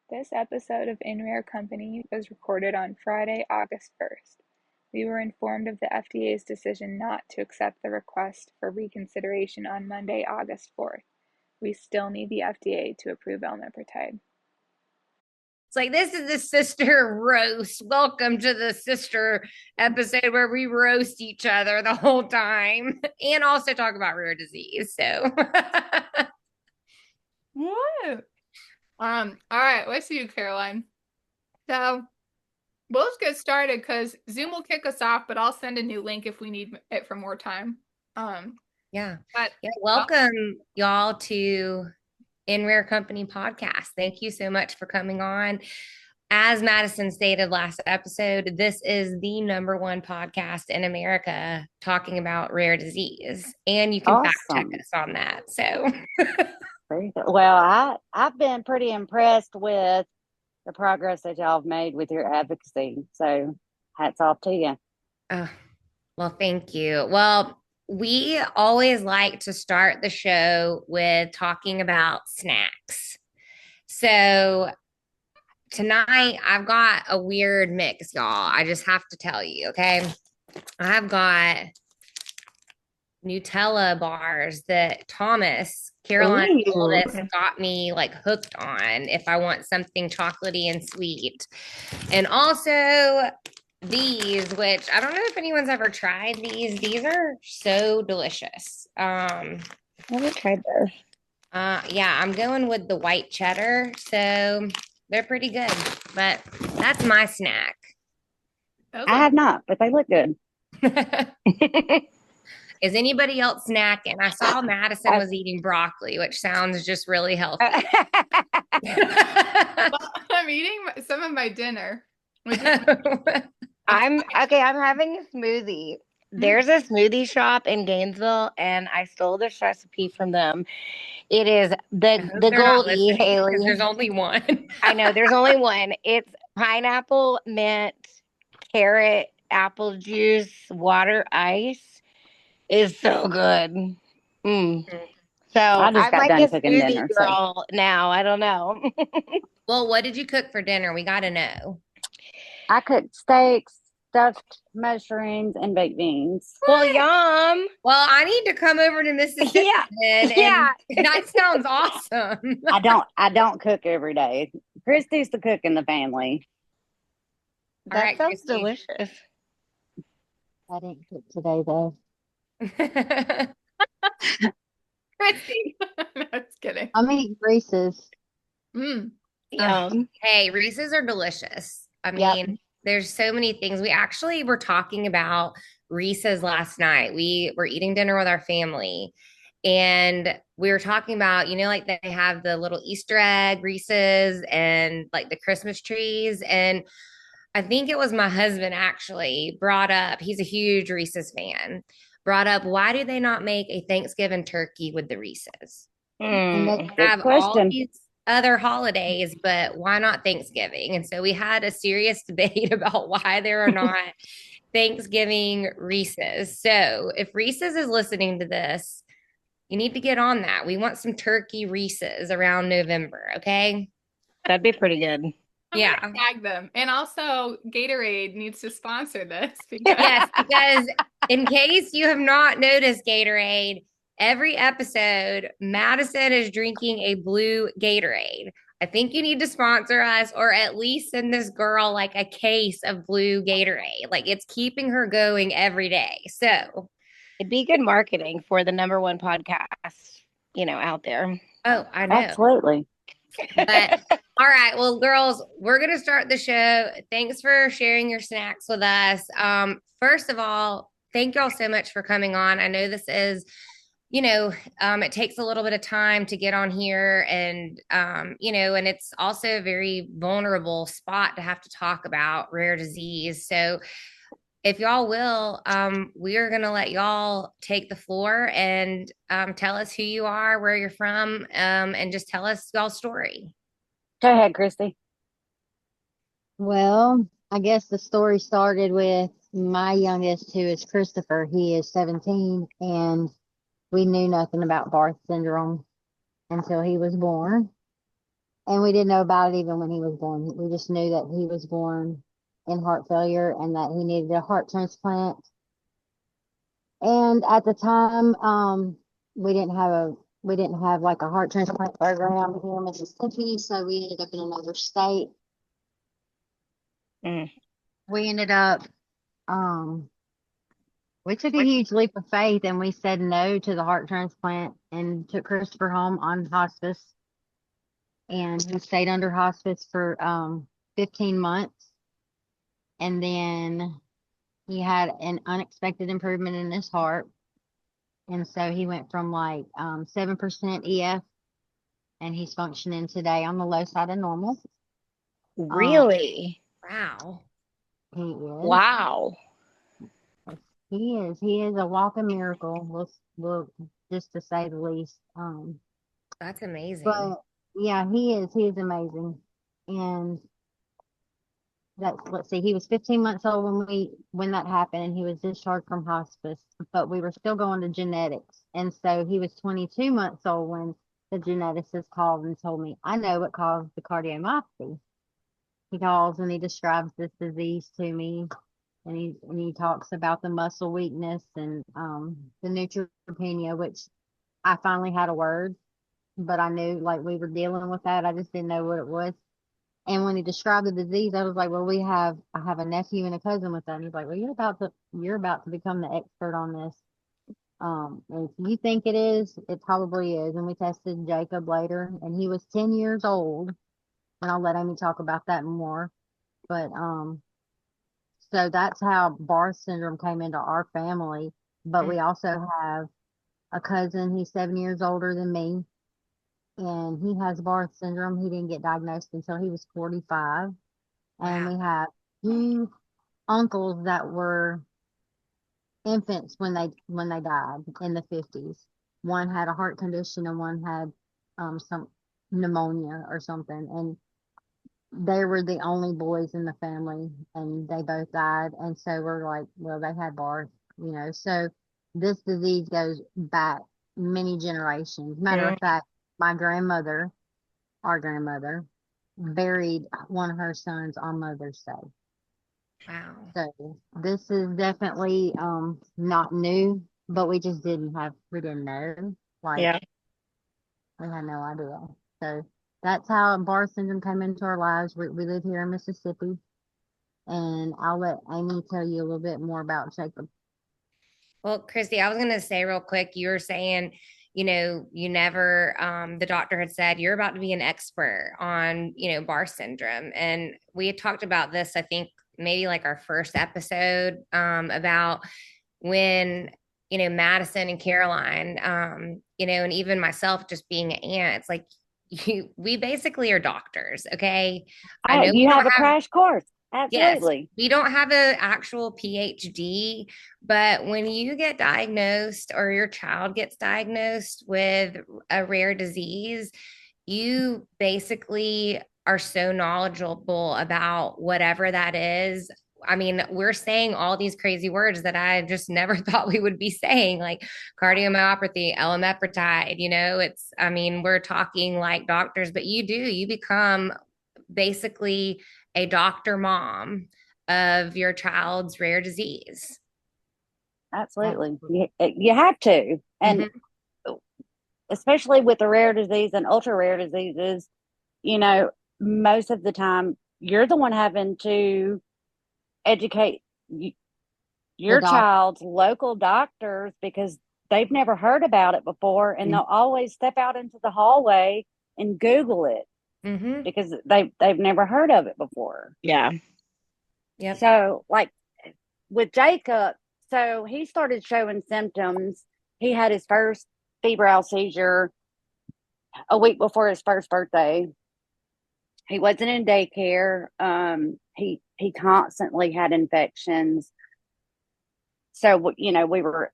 This episode of In Rare Company was recorded on Friday, August 1st. We were informed of the FDA's decision not to accept the request for reconsideration on Monday, August 4th. We still need the FDA to approve elamipretide. It's like, this is the sister roast. Welcome to the sister episode where we roast each other the whole time and also talk about rare disease. So, What? All right, let's see you, Caroline. So we'll just get started because Zoom will kick us off, but I'll send a new link if we need it for more time. yeah. But Welcome, y'all, to In Rare Company podcast. Thank you so much for coming on. As Madison stated last episode, this is the number one podcast in America talking about rare disease. And you can fact check Awesome. us on that. So, Very good. Well, I've been pretty impressed with the progress that y'all have made with your advocacy. So hats off to you. well, thank you. Well, we always like to start the show with talking about snacks. So tonight I've got a weird mix, y'all. I just have to tell you, okay? I've got Nutella bars that Thomas, Caroline's Ooh. oldest, got me like hooked on if I want something chocolatey and sweet. And also these, which I don't know if anyone's ever tried these. These are so delicious. I haven't tried those. Yeah, I'm going with the white cheddar, so they're pretty good. But that's my snack. I have not, but they look good. Is anybody else snacking? I saw Madison was eating broccoli, which sounds just really healthy. well, I'm eating some of my dinner. I'm having a smoothie. There's a smoothie shop in Gainesville, and I stole this recipe from them. It is the Goldie, Haley. There's only one. I know there's only one. It's pineapple, mint, carrot, apple juice, water, ice. Is so good. So I just got I'm done like a cooking smoothie dinner, girl now. I don't know. Well, what did you cook for dinner? We got to know. I cooked steaks, stuffed mushrooms, and baked beans. Well, yum. Well, I need to come over to Mississippi. Yeah. That sounds awesome. I don't cook every day. Kristi's the cook in the family. That sounds Kristi. delicious. I didn't cook today though. Kristi. No, just kidding. I'm eating Reese's. Yum. Hey, Reese's are delicious. I Yep. mean, there's so many things. We actually were talking about Reese's last night. We were eating dinner with our family, and we were talking about, like they have the little Easter egg Reese's and like the Christmas trees. And I think it was my husband actually brought up, he's a huge Reese's fan, brought up, why do they not make a Thanksgiving turkey with the Reese's? And Good Have all question. these other holidays, but why not Thanksgiving? And so we had a serious debate about why there are not Thanksgiving Reese's. So if Reese's is listening to this, you need to get on that. We want some turkey Reese's around November, okay? That'd be pretty good. Yeah. Tag them. And also Gatorade needs to sponsor this because Yes, because in case you have not noticed, Gatorade, every episode, Madison is drinking a blue Gatorade. I think you need to sponsor us or at least send this girl like a case of blue Gatorade. Like it's keeping her going every day. So It'd be good marketing for the number one podcast, out there. oh, I know. Absolutely. But all right, well, girls, we're gonna start the show. Thanks for sharing your snacks with us. First of all, thank y'all so much for coming on. I know this is, it takes a little bit of time to get on here, and and it's also a very vulnerable spot to have to talk about rare disease. So if y'all will, we are going to let y'all take the floor and tell us who you are, where you're from, and just tell us y'all's story. Go ahead, Kristi. well, I guess the story started with my youngest, who is Christopher. He is 17, and we knew nothing about Barth syndrome until he was born. And we didn't know about it even when he was born. We just knew that he was born in heart failure and that he needed a heart transplant. And at the time, we didn't have like a heart transplant program here in Mississippi, so we ended up in another state. Mm. We ended up, we took a huge leap of faith and we said no to the heart transplant and took Christopher home on hospice. And he stayed under hospice for 15 months. And then he had an unexpected improvement in his heart. And so he went from like 7% EF, and he's functioning today on the low side of normal. Really? Wow. He is. Wow. He is. He is a walking miracle. We'll just to say the least. That's amazing. But yeah, he is. He is amazing. And let's see, he was 15 months old when that happened, and he was discharged from hospice, but we were still going to genetics. And so he was 22 months old when the geneticist called and told me, I know what caused the cardiomyopathy. He calls and he describes this disease to me, and he talks about the muscle weakness and the neutropenia, which I finally had a word, but I knew like we were dealing with that. I just didn't know what it was. And when he described the disease, I was like, well, I have a nephew and a cousin with that. And he's like, well, you're about to become the expert on this. If you think it is, it probably is. And we tested Jacob later, and he was 10 years old. And I'll let Amy talk about that more. But, so that's how Barth syndrome came into our family. But we also have a cousin, he's 7 years older than me, and he has Barth syndrome. He didn't get diagnosed until he was 45. And Wow. we have two uncles that were infants when they died in the 50s. One had a heart condition and one had some pneumonia or something. And they were the only boys in the family, and they both died. And so we're like, well, they had Barth, you know. So this disease goes back many generations. Matter of fact, my grandmother, our grandmother, buried one of her sons on Mother's Day. Wow. So this is definitely not new, but we didn't know. Like, Yeah. we had no idea. So that's how Barr syndrome came into our lives. We live here in Mississippi, and I'll let Amy tell you a little bit more about Jacob. Well, Kristi, I was going to say real quick, you were saying, you know, you never, the doctor had said you're about to be an expert on, you know, Barr syndrome. And we had talked about this, I think maybe like our first episode, about when, you know, Madison and Caroline, you know, and even myself just being an aunt, it's like we basically are doctors. Okay. I Oh, know we you have don't a have, crash course. yes, Absolutely. we don't have an actual PhD, but when you get diagnosed or your child gets diagnosed with a rare disease, you basically are so knowledgeable about whatever that is. I mean, we're saying all these crazy words that I just never thought we would be saying, like cardiomyopathy, elamipretide, you know, I mean, we're talking like doctors, but you become basically a doctor mom of your child's rare disease. Absolutely. You have to. And especially with the rare disease and ultra rare diseases, you know, most of the time you're the one having to educate your child's local doctors because they've never heard about it before, and they'll always step out into the hallway and Google it because they've never heard of it before. Yeah. Yep. So like with Jacob, so he started showing symptoms. He had his first febrile seizure a week before his first birthday. He wasn't in daycare. He constantly had infections. So, you know, we were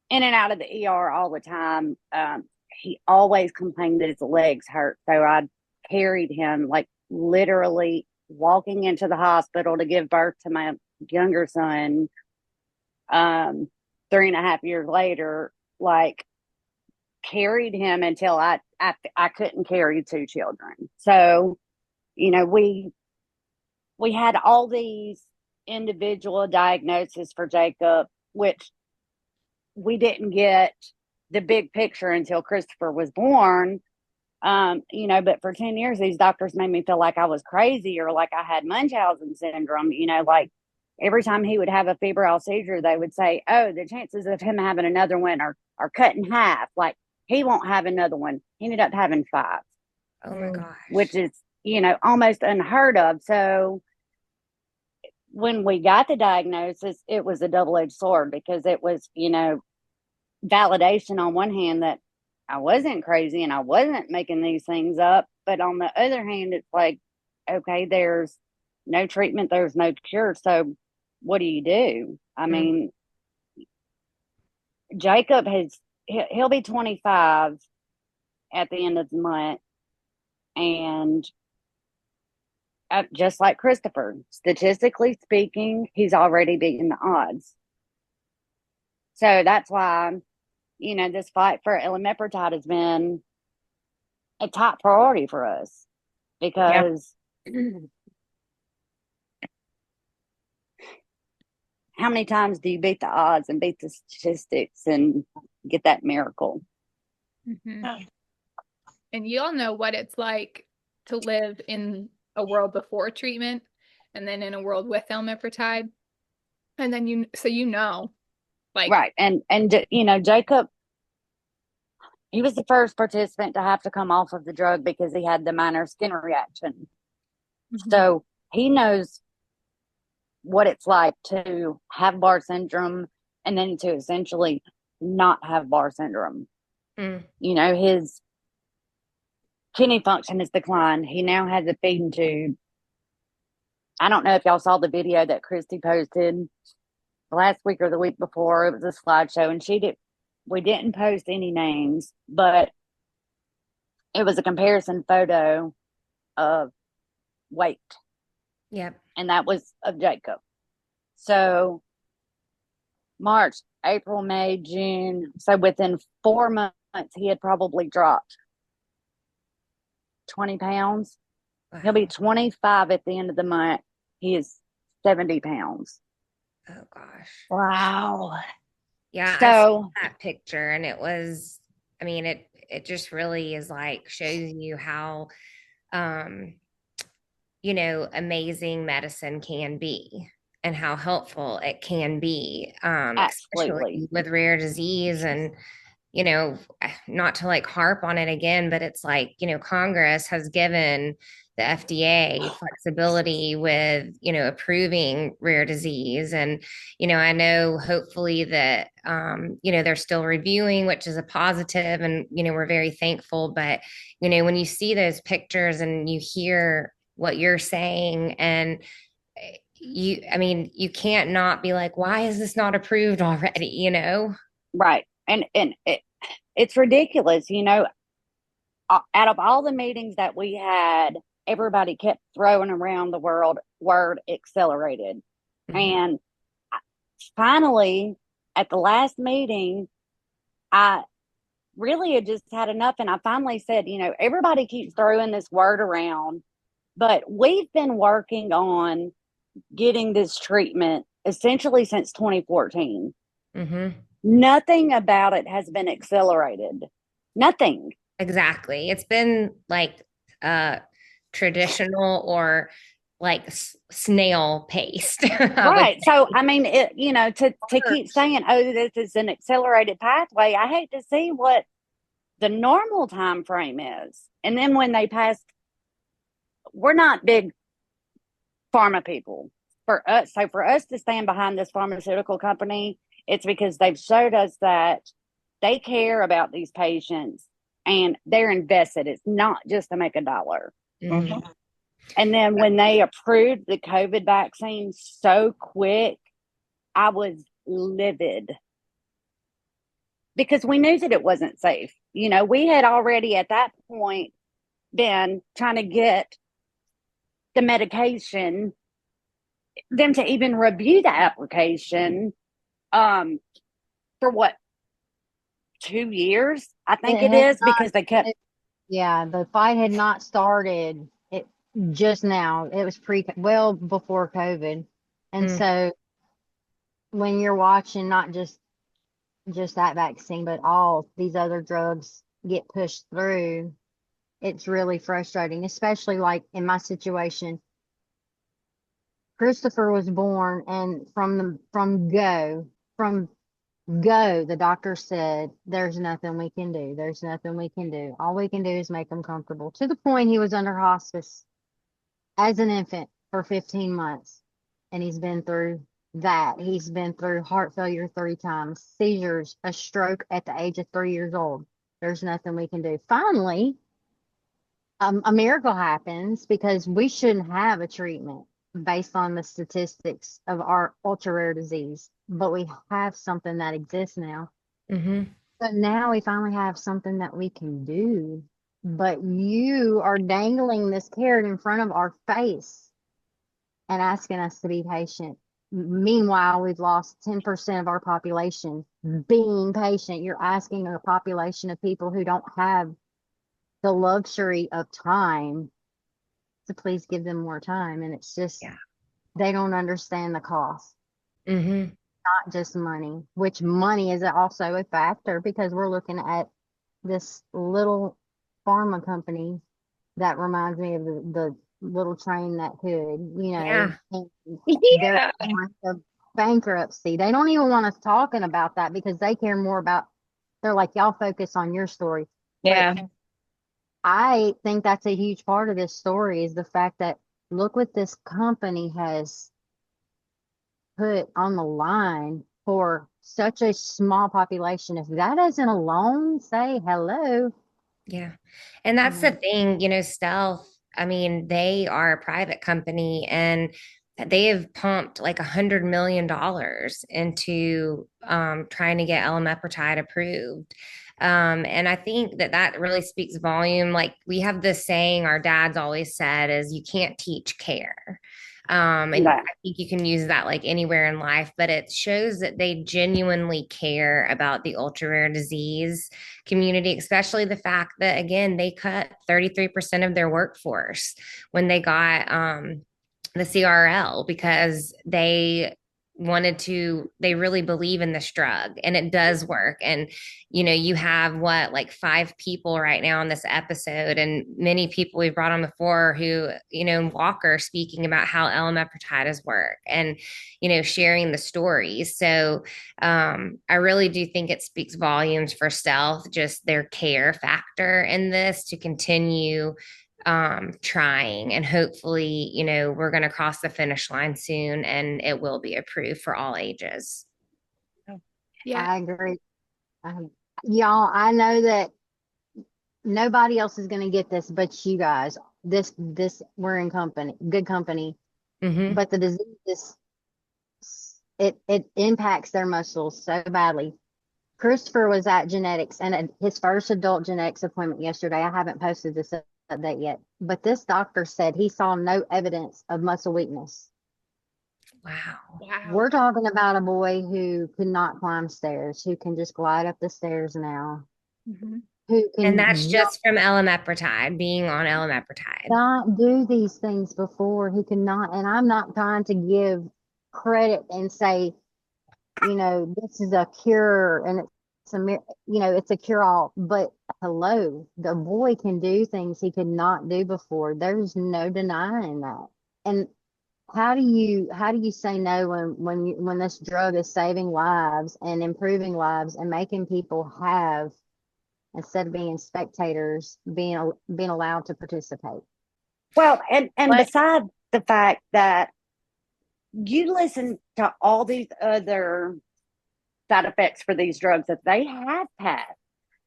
in and out of the ER all the time. He always complained that his legs hurt. So I carried him, like literally walking into the hospital to give birth to my younger son. 3.5 years later, like carried him until I couldn't carry 2 children. So, we had all these individual diagnoses for Jacob, which we didn't get the big picture until Christopher was born. But for 10 years, these doctors made me feel like I was crazy or like I had Munchausen syndrome. Like every time he would have a febrile seizure, they would say, oh, the chances of him having another one are cut in half. Like he won't have another one. He ended up having 5. Oh my gosh. Which is, almost unheard of. So when we got the diagnosis, it was a double-edged sword because it was, validation on one hand that I wasn't crazy and I wasn't making these things up. But on the other hand, it's like, okay, there's no treatment, there's no cure. So what do you do? I mean, Jacob he'll be 25 at the end of the month. And just like Christopher, statistically speaking, he's already beaten the odds. So that's why, this fight for elamipretide has been a top priority for us because how many times do you beat the odds and beat the statistics and get that miracle? Mm-hmm. And you all know what it's like to live in a world before treatment and then in a world with elamipretide. And then like, right. And Jacob, he was the first participant to have to come off of the drug because he had the minor skin reaction. Mm-hmm. So he knows what it's like to have Barr syndrome and then to essentially not have Barr syndrome. His kidney function has declined. He now has a feeding tube. I don't know if y'all saw the video that Kristi posted last week or the week before. It was a slideshow, and we didn't post any names, but it was a comparison photo of weight. Yep. And that was of Jacob. So March, April, May, June. So within 4 months, he had probably dropped 20 pounds. Wow. He'll be 25 at the end of the month. He is 70 pounds. Oh gosh. Wow. Yeah. So I saw that picture and it was, I mean, it just really is like, shows you how, amazing medicine can be and how helpful it can be, especially with rare disease. And, not to like harp on it again, but it's like, Congress has given the FDA flexibility with, approving rare disease. And, I know hopefully that, they're still reviewing, which is a positive, and, we're very thankful. But, when you see those pictures and you hear what you're saying, and you can't not be like, why is this not approved already? Right. And it's ridiculous, out of all the meetings that we had, everybody kept throwing around the word accelerated. Mm-hmm. And finally, at the last meeting, I really had just had enough. And I finally said, everybody keeps throwing this word around, but we've been working on getting this treatment essentially since 2014. Mm-hmm. Nothing about it has been accelerated. Nothing. Exactly. It's been like traditional or like snail paced. Right. So, I mean, to keep saying, oh, this is an accelerated pathway, I hate to see what the normal time frame is. And then when they pass, we're not big pharma people. For us to stand behind this pharmaceutical company, it's because they've showed us that they care about these patients and they're invested. It's not just to make a dollar. Mm-hmm. And then when they approved the COVID vaccine so quick, I was livid because we knew that it wasn't safe. We had already at that point been trying to get the medication, them to even review the application for 2 years, I think It it had is, not, because they kept. yeah, the fight had not started it just now. It was well before COVID. And Mm. so when you're watching not just that vaccine, but all these other drugs get pushed through, it's really frustrating, especially like in my situation. Christopher was born, and from go, the doctor said, there's nothing we can do. There's nothing we can do. All we can do is make him comfortable. To the point he was under hospice as an infant for 15 months. And he's been through that. He's been through heart failure 3 times, seizures, a stroke at the age of 3 years old. There's nothing we can do. Finally, a miracle happens, because we shouldn't have a treatment based on the statistics of our ultra rare disease, but we have something that exists now. Mm-hmm. So now we finally have something that we can do, but you are dangling this carrot in front of our face and asking us to be patient. Meanwhile, we've lost 10% of our population being patient. You're asking a population of people who don't have the luxury of time to please give them more time. And it's just, Yeah. they don't understand the cost, Mm-hmm. not just money, which money is also a factor, because we're looking at this little pharma company that reminds me of the little train that could, Yeah. and they're Yeah. on the bankruptcy. They don't even want us talking about that, because they care more about, they're like, y'all focus on your story. Yeah. But I think that's a huge part of this story, is the fact that look what this company has put on the line for such a small population. If that doesn't alone say hello. Yeah. And that's the thing, Stealth, I mean, they are a private company, and they have pumped like $100 million into trying to get elamipretide approved. And I think that really speaks volume. Like, we have this saying our dads always said is, you can't teach care. And No. I think you can use that like anywhere in life, but it shows that they genuinely care about the ultra rare disease community, especially the fact that, again, they cut 33% of their workforce when they got the CRL, because they really believe in this drug, and it does work. And you have like 5 people right now on this episode, and many people we've brought on before who, Walker, speaking about how elamipretide does work, and sharing the stories. So I really do think it speaks volumes for Stealth, just their care factor in this, to continue trying, and hopefully we're going to cross the finish line soon, and it will be approved for all ages. Yeah. I agree. Y'all, I know that nobody else is going to get this but you guys. This we're in good company. Mm-hmm. But the disease, it impacts their muscles so badly. Christopher was at genetics, and his first adult genetics appointment yesterday. I haven't posted this update yet, but this doctor said he saw no evidence of muscle weakness. Wow. We're talking about a boy who could not climb stairs, who can just glide up the stairs now, Mm-hmm. who can And that's just from elamipretide, being on elamipretide. not do these things before. He could not, and I'm not trying to give credit and say, this is a cure and it's a cure all, but hello, the boy can do things he could not do before. There's no denying that. And how do you say no when this drug is saving lives and improving lives and making people have, instead of being spectators, being allowed to participate? Well, and besides the fact that you listen to all these other side effects for these drugs that they have had,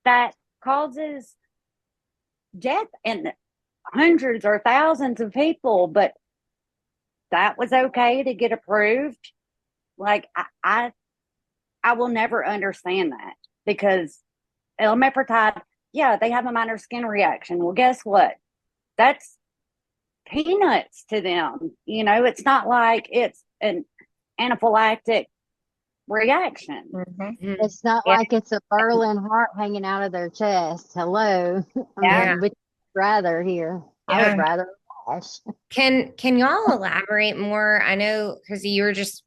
that causes death in hundreds or thousands of people, but that was okay to get approved. Like, I will never understand that, because elamipretide, yeah, they have a minor skin reaction. Well, guess what? That's peanuts to them. It's not like it's an anaphylactic reaction. Mhm. It's not Yeah. like it's a Berlin heart hanging out of their chest. Hello. I Yeah. mean, would you rather here? I Yeah. would rather crash. Can y'all elaborate more? I know because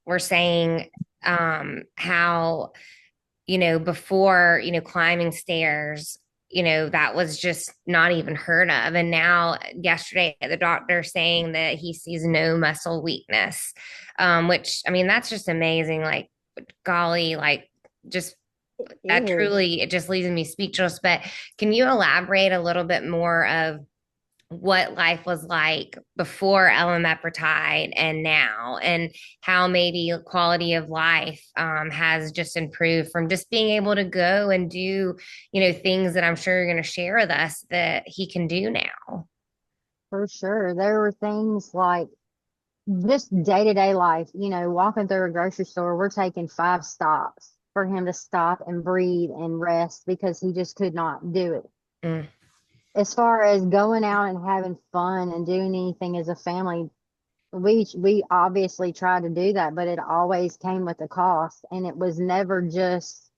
were saying how before climbing stairs, that was just not even heard of, and now yesterday the doctor saying that he sees no muscle weakness, which I mean that's just amazing. Like golly, like just that Ew. truly it just leaves me speechless. But can you elaborate a little bit more of what life was like before elamipretide and now, and how maybe quality of life has just improved from just being able to go and do, things that I'm sure you're going to share with us that he can do now. For sure. There were things like just day-to-day life, walking through a grocery store, we're taking 5 stops for him to stop and breathe and rest because he just could not do it. Mm. As far as going out and having fun and doing anything as a family, we obviously tried to do that, but it always came with a cost. And it was never just,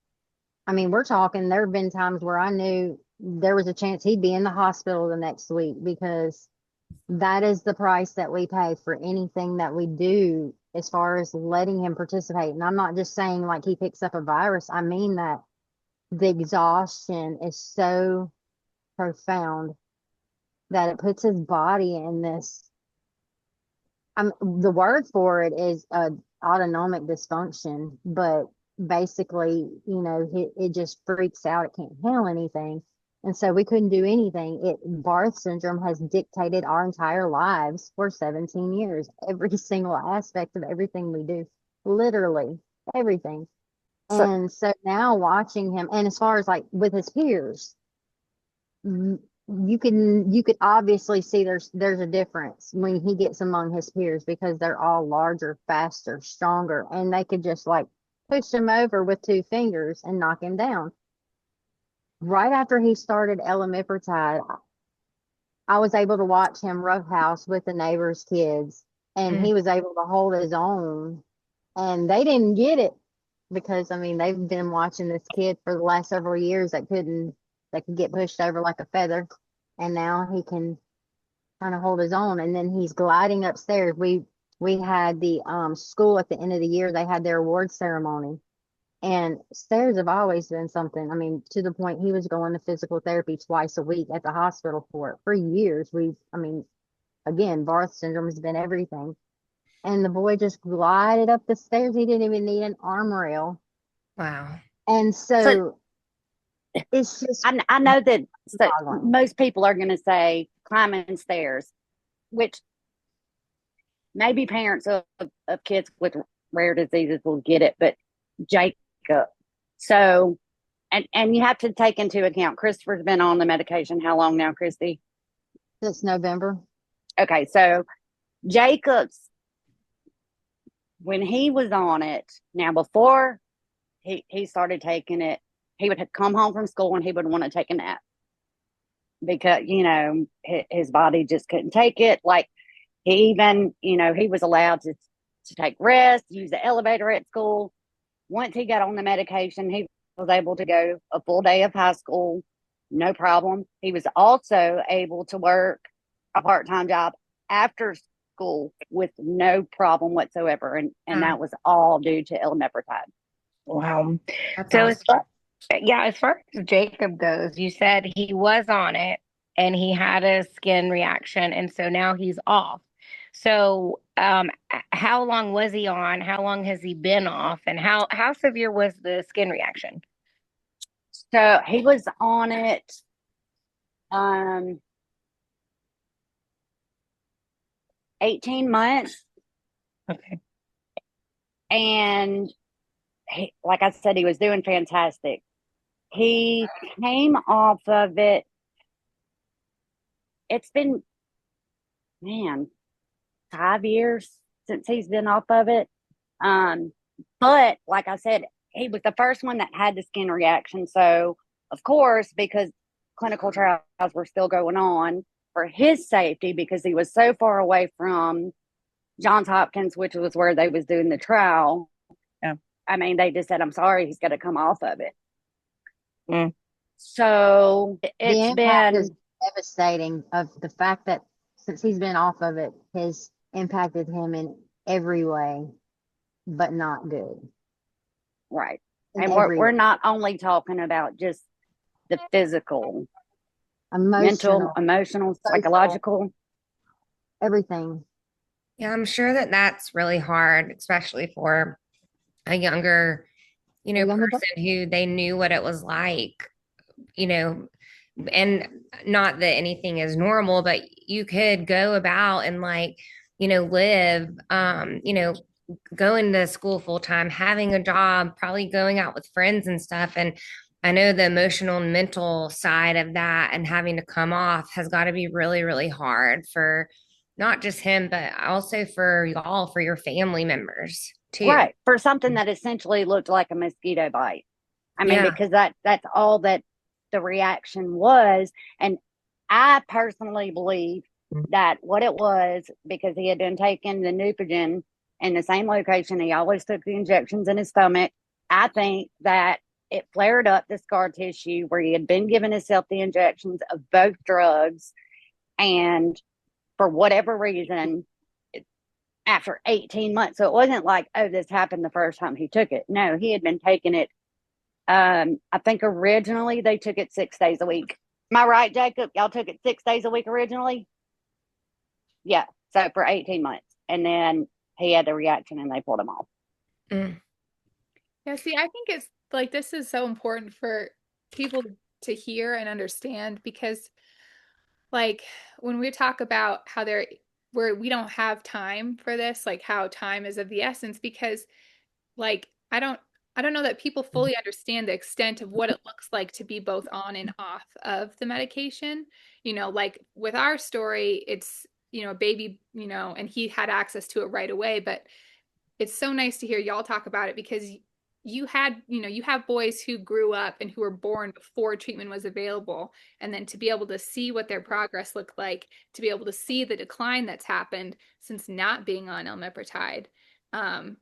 I mean, we're talking, there have been times where I knew there was a chance he'd be in the hospital the next week because that is the price that we pay for anything that we do as far as letting him participate. And I'm not just saying like he picks up a virus. I mean that the exhaustion is so profound that it puts his body in this. The word for it is autonomic dysfunction, but basically, it just freaks out. It can't handle anything. And so we couldn't do anything. Barth syndrome has dictated our entire lives for 17 years, every single aspect of everything we do, literally everything. So, And so now watching him, and as far as like with his peers, you could obviously see there's a difference when he gets among his peers because they're all larger, faster, stronger, and they could just like push him over with 2 fingers and knock him down. Right after he started elamipretide, I was able to watch him roughhouse with the neighbors' kids, and he was able to hold his own, and they didn't get it because I mean they've been watching this kid for the last several years that could get pushed over like a feather, and now he can kind of hold his own. And then he's gliding upstairs. We had the school at the end of the year. They had their award ceremony, and stairs have always been something. I mean, to the point he was going to physical therapy twice a week at the hospital for it for years. Again, Barth syndrome has been everything. And the boy just glided up the stairs. He didn't even need an arm rail. Wow. And so it's just, I know that boggling. most people are going to say climbing stairs, which maybe parents of kids with rare diseases will get it, but Jacob. So, and you have to take into account Christopher's been on the medication. How long now, Kristi? Since November. Okay, so Jacob's, when he was on it, now before he started taking it, he would come home from school and he would want to take a nap because, his body just couldn't take it. Like he even, he was allowed to take rest, use the elevator at school. Once he got on the medication, he was able to go a full day of high school, no problem. He was also able to work a part-time job after school with no problem whatsoever. And that was all due to elamipretide. Wow. That's So awesome. as far as Jacob goes, you said he was on it and he had a skin reaction, and so now he's off. So, how long was he on? How long has he been off? And how severe was the skin reaction? So he was on it 18 months. Okay. And like I said, he was doing fantastic. He came off of it. It's been, 5 years since he's been off of it. But like I said, he was the first one that had the skin reaction. So of course, because clinical trials were still going on for his safety, because he was so far away from Johns Hopkins, which was where they was doing the trial. Yeah. I mean, they just said, I'm sorry, he's got to come off of it. Mm. So The it's impact is been, devastating of the fact that since he's been off of it has impacted him in every way, but not good. right. In And every we're way. not only talking about just the physical, mental, Emotional, emotional, social, psychological. everything. Yeah, I'm sure that that's really hard, especially for a younger, A younger person who they knew what it was like, you know, and not that anything is normal, but you could go about and like, live, going to school full time, having a job, probably going out with friends and stuff. And I know the emotional and mental side of that and having to come off has got to be really, really hard for not just him, but also for y'all, for your family members too. Right. For something that essentially looked like a mosquito bite. I mean, Yeah. because that's all that the reaction was. And I personally believe that what it was, because he had been taking the Neupogen in the same location, he always took the injections in his stomach. I think that it flared up the scar tissue where he had been giving himself the injections of both drugs. And for whatever reason, after 18 months, so it wasn't like, oh, this happened the first time he took it. No, he had been taking it. I think originally they took it 6 days a week. Am I right, Jacob? Y'all took it 6 days a week originally? Yeah. So for 18 months. And then he had the reaction and they pulled him off. Mm. Yeah, see, I think it's like this is so important for people to hear and understand because like when we talk about how where we don't have time for this, like how time is of the essence because like I don't know that people fully understand the extent of what it looks like to be both on and off of the medication. Like with our story, it's, a baby, and he had access to it right away, but it's so nice to hear y'all talk about it because you have boys who grew up and who were born before treatment was available. And then to be able to see what their progress looked like, to be able to see the decline that's happened since not being on elamipretide.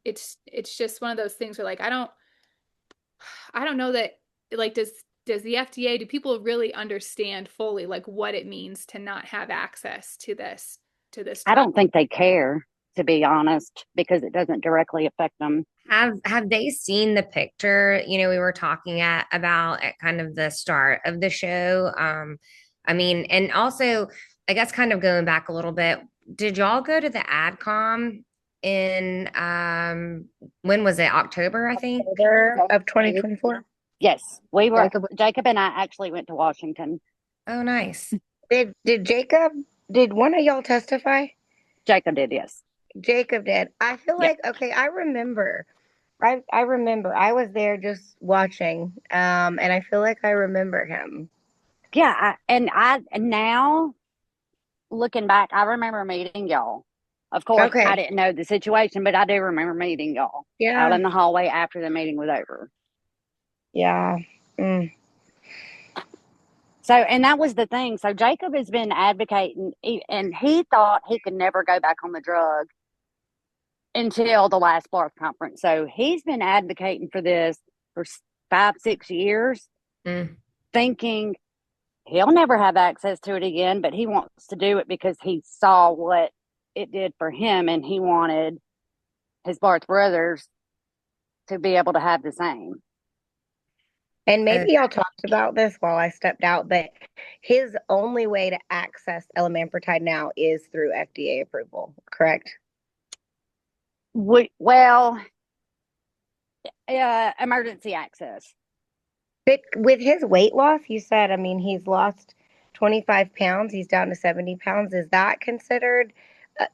It's just one of those things where like, I don't know that like, does the FDA, do people really understand fully like what it means to not have access to this I drug? don't think they care, to be honest, because it doesn't directly affect them. Have they seen the picture, we were talking about at kind of the start of the show? I mean, and also, I guess kind of going back a little bit, did y'all go to the AdCom in when was it? October, I think. October of 2024. Yes, Jacob and I actually went to Washington. Oh, nice. Did one of y'all testify? Jacob did, yes. Jacob did. I feel Yeah. like, okay, I remember. I remember. I was there just watching. And I feel like I remember him. Yeah, and now looking back, I remember meeting y'all. Of course, Okay. I didn't know the situation, but I do remember meeting y'all out Yeah. in the hallway after the meeting was over. Yeah. Mm. So, and that was the thing. So Jacob has been advocating, and he thought he could never go back on the drug until the last BARF conference. So he's been advocating for this for 5-6 years, thinking he'll never have access to it again, but he wants to do it because he saw what it did for him, and he wanted his Barth brothers to be able to have the same. And maybe y'all talked about this while I stepped out, but his only way to access elamipretide now is through FDA approval, correct? Emergency access. But with his weight loss, you said, I mean, he's lost 25 pounds. He's down to 70 pounds. Is that considered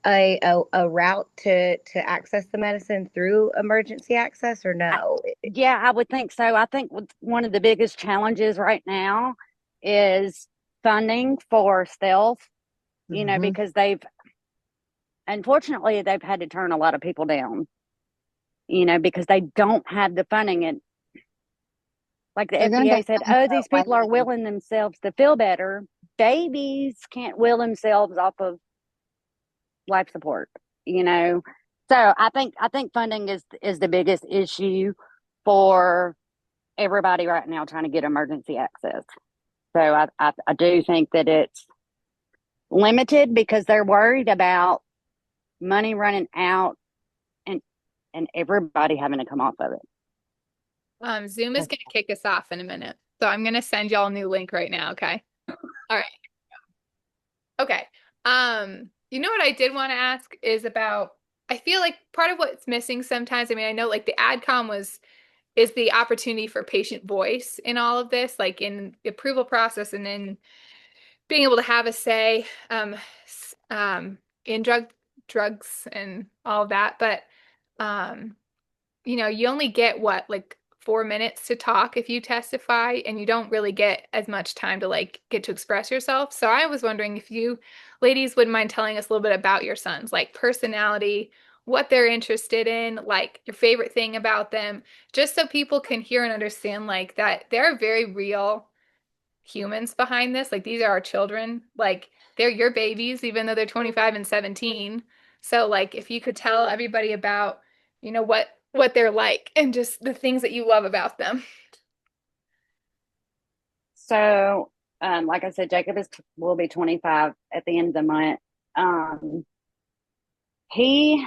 a route to access the medicine through emergency access or no? I would think so. I think one of the biggest challenges right now is funding for stealth, because unfortunately, they've had to turn a lot of people down, because they don't have the funding. And like the FDA said, oh, these people are willing themselves to feel better. Babies can't will themselves off of life support, So I think funding is the biggest issue for everybody right now trying to get emergency access. So I do think that it's limited because they're worried about money running out and everybody having to come off of it. Zoom is going to kick us off in a minute. So I'm going to send y'all a new link right now, okay? All right. Okay. You know what I did want to ask is about, I feel like part of what's missing sometimes, I mean, I know like the AdCom is the opportunity for patient voice in all of this, like in the approval process and then being able to have a say in drugs and all of that. But you only get what, like 4 minutes to talk if you testify, and you don't really get as much time to like get to express yourself. So I was wondering if you ladies wouldn't mind telling us a little bit about your sons, like personality, what they're interested in, like your favorite thing about them, just so people can hear and understand like that they're very real humans behind this. Like these are our children. Like they're your babies, even though they're 25 and 17. So like if you could tell everybody about, what they're like and just the things that you love about them. So, like I said, Jacob will be 25 at the end of the month. He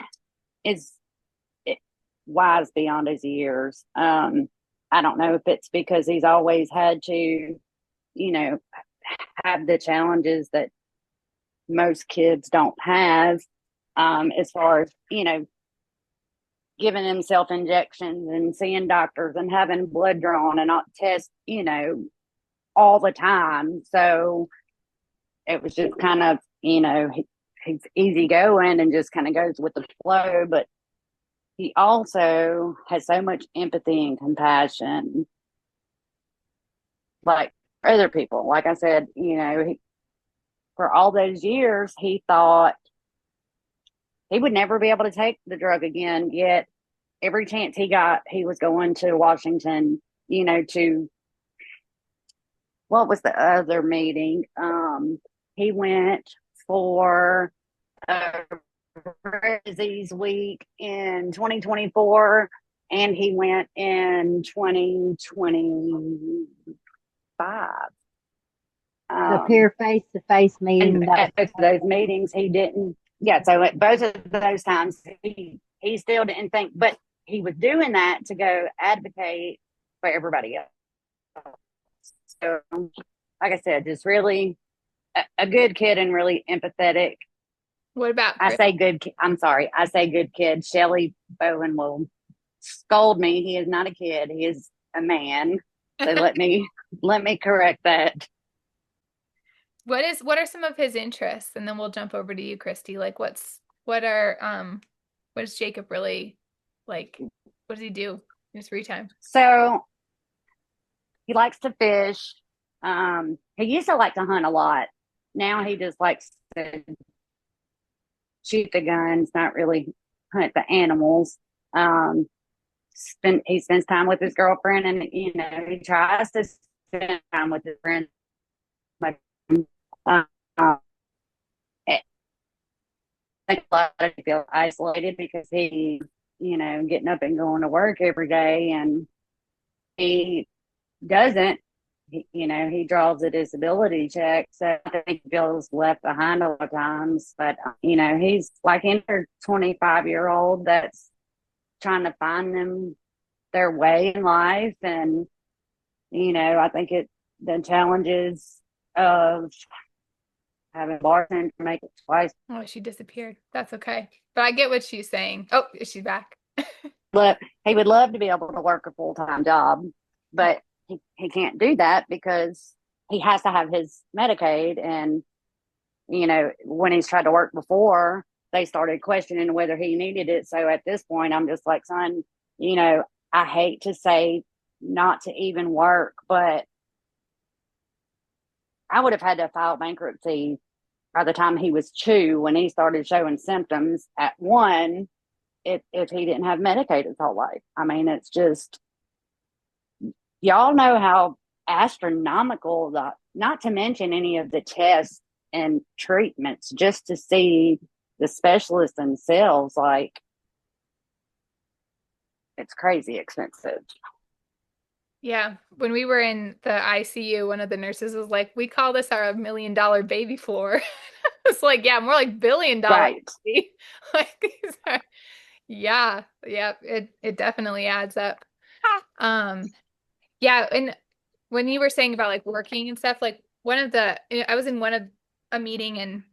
is wise beyond his years. I don't know if it's because he's always had to, have the challenges that most kids don't have, as far as, giving himself injections and seeing doctors and having blood drawn and not tests, all the time. So it was just kind of, he's easy going and just kind of goes with the flow. But he also has so much empathy and compassion, like for other people. Like I said, for all those years, he thought he would never be able to take the drug again. Yet every chance he got, he was going to Washington, to, what was the other meeting? He went for disease week in 2024, and he went in 2025. The peer face-to-face meeting. At both of those meetings, he didn't. Yeah, so at both of those times, he still didn't think, but he was doing that to go advocate for everybody else. So, like I said, just really a good kid and really empathetic. What about Chris? I'm sorry. I say good kid. Shelly Bowen will scold me. He is not a kid. He is a man. So let me correct that. What are some of his interests? And then we'll jump over to you, Kristi. Like what does Jacob really like? What does he do in his free time? So he likes to fish. He used to like to hunt a lot. Now he just likes to shoot the guns, not really hunt the animals. He spends time with his girlfriend, and he tries to spend time with his friends. I think a lot of people feel isolated because he, getting up and going to work every day, and he doesn't. He draws a disability check, so I think he feels left behind a lot of times. But he's like another 25-year-old that's trying to find their way in life, and I think the challenges of having Larson to make it twice. Oh, she disappeared. That's okay, but I get what she's saying. Oh, is she back? But he would love to be able to work a full-time job, but he can't do that because he has to have his Medicaid. And, when he's tried to work before, they started questioning whether he needed it. So at this point, I'm just like, son, I hate to say not to even work, but I would have had to file bankruptcy by the time he was 2 when he started showing symptoms at 1 if he didn't have Medicaid his whole life. I mean, it's just, y'all know how astronomical not to mention any of the tests and treatments just to see the specialists themselves. Like, it's crazy expensive. Yeah. When we were in the ICU, one of the nurses was like, we call this our $1 million baby floor. It's like, yeah, more like $1 billion. Right. Baby. Like these are, yeah, it definitely adds up. Yeah, and when you were saying about like working and stuff, like I was in a meeting and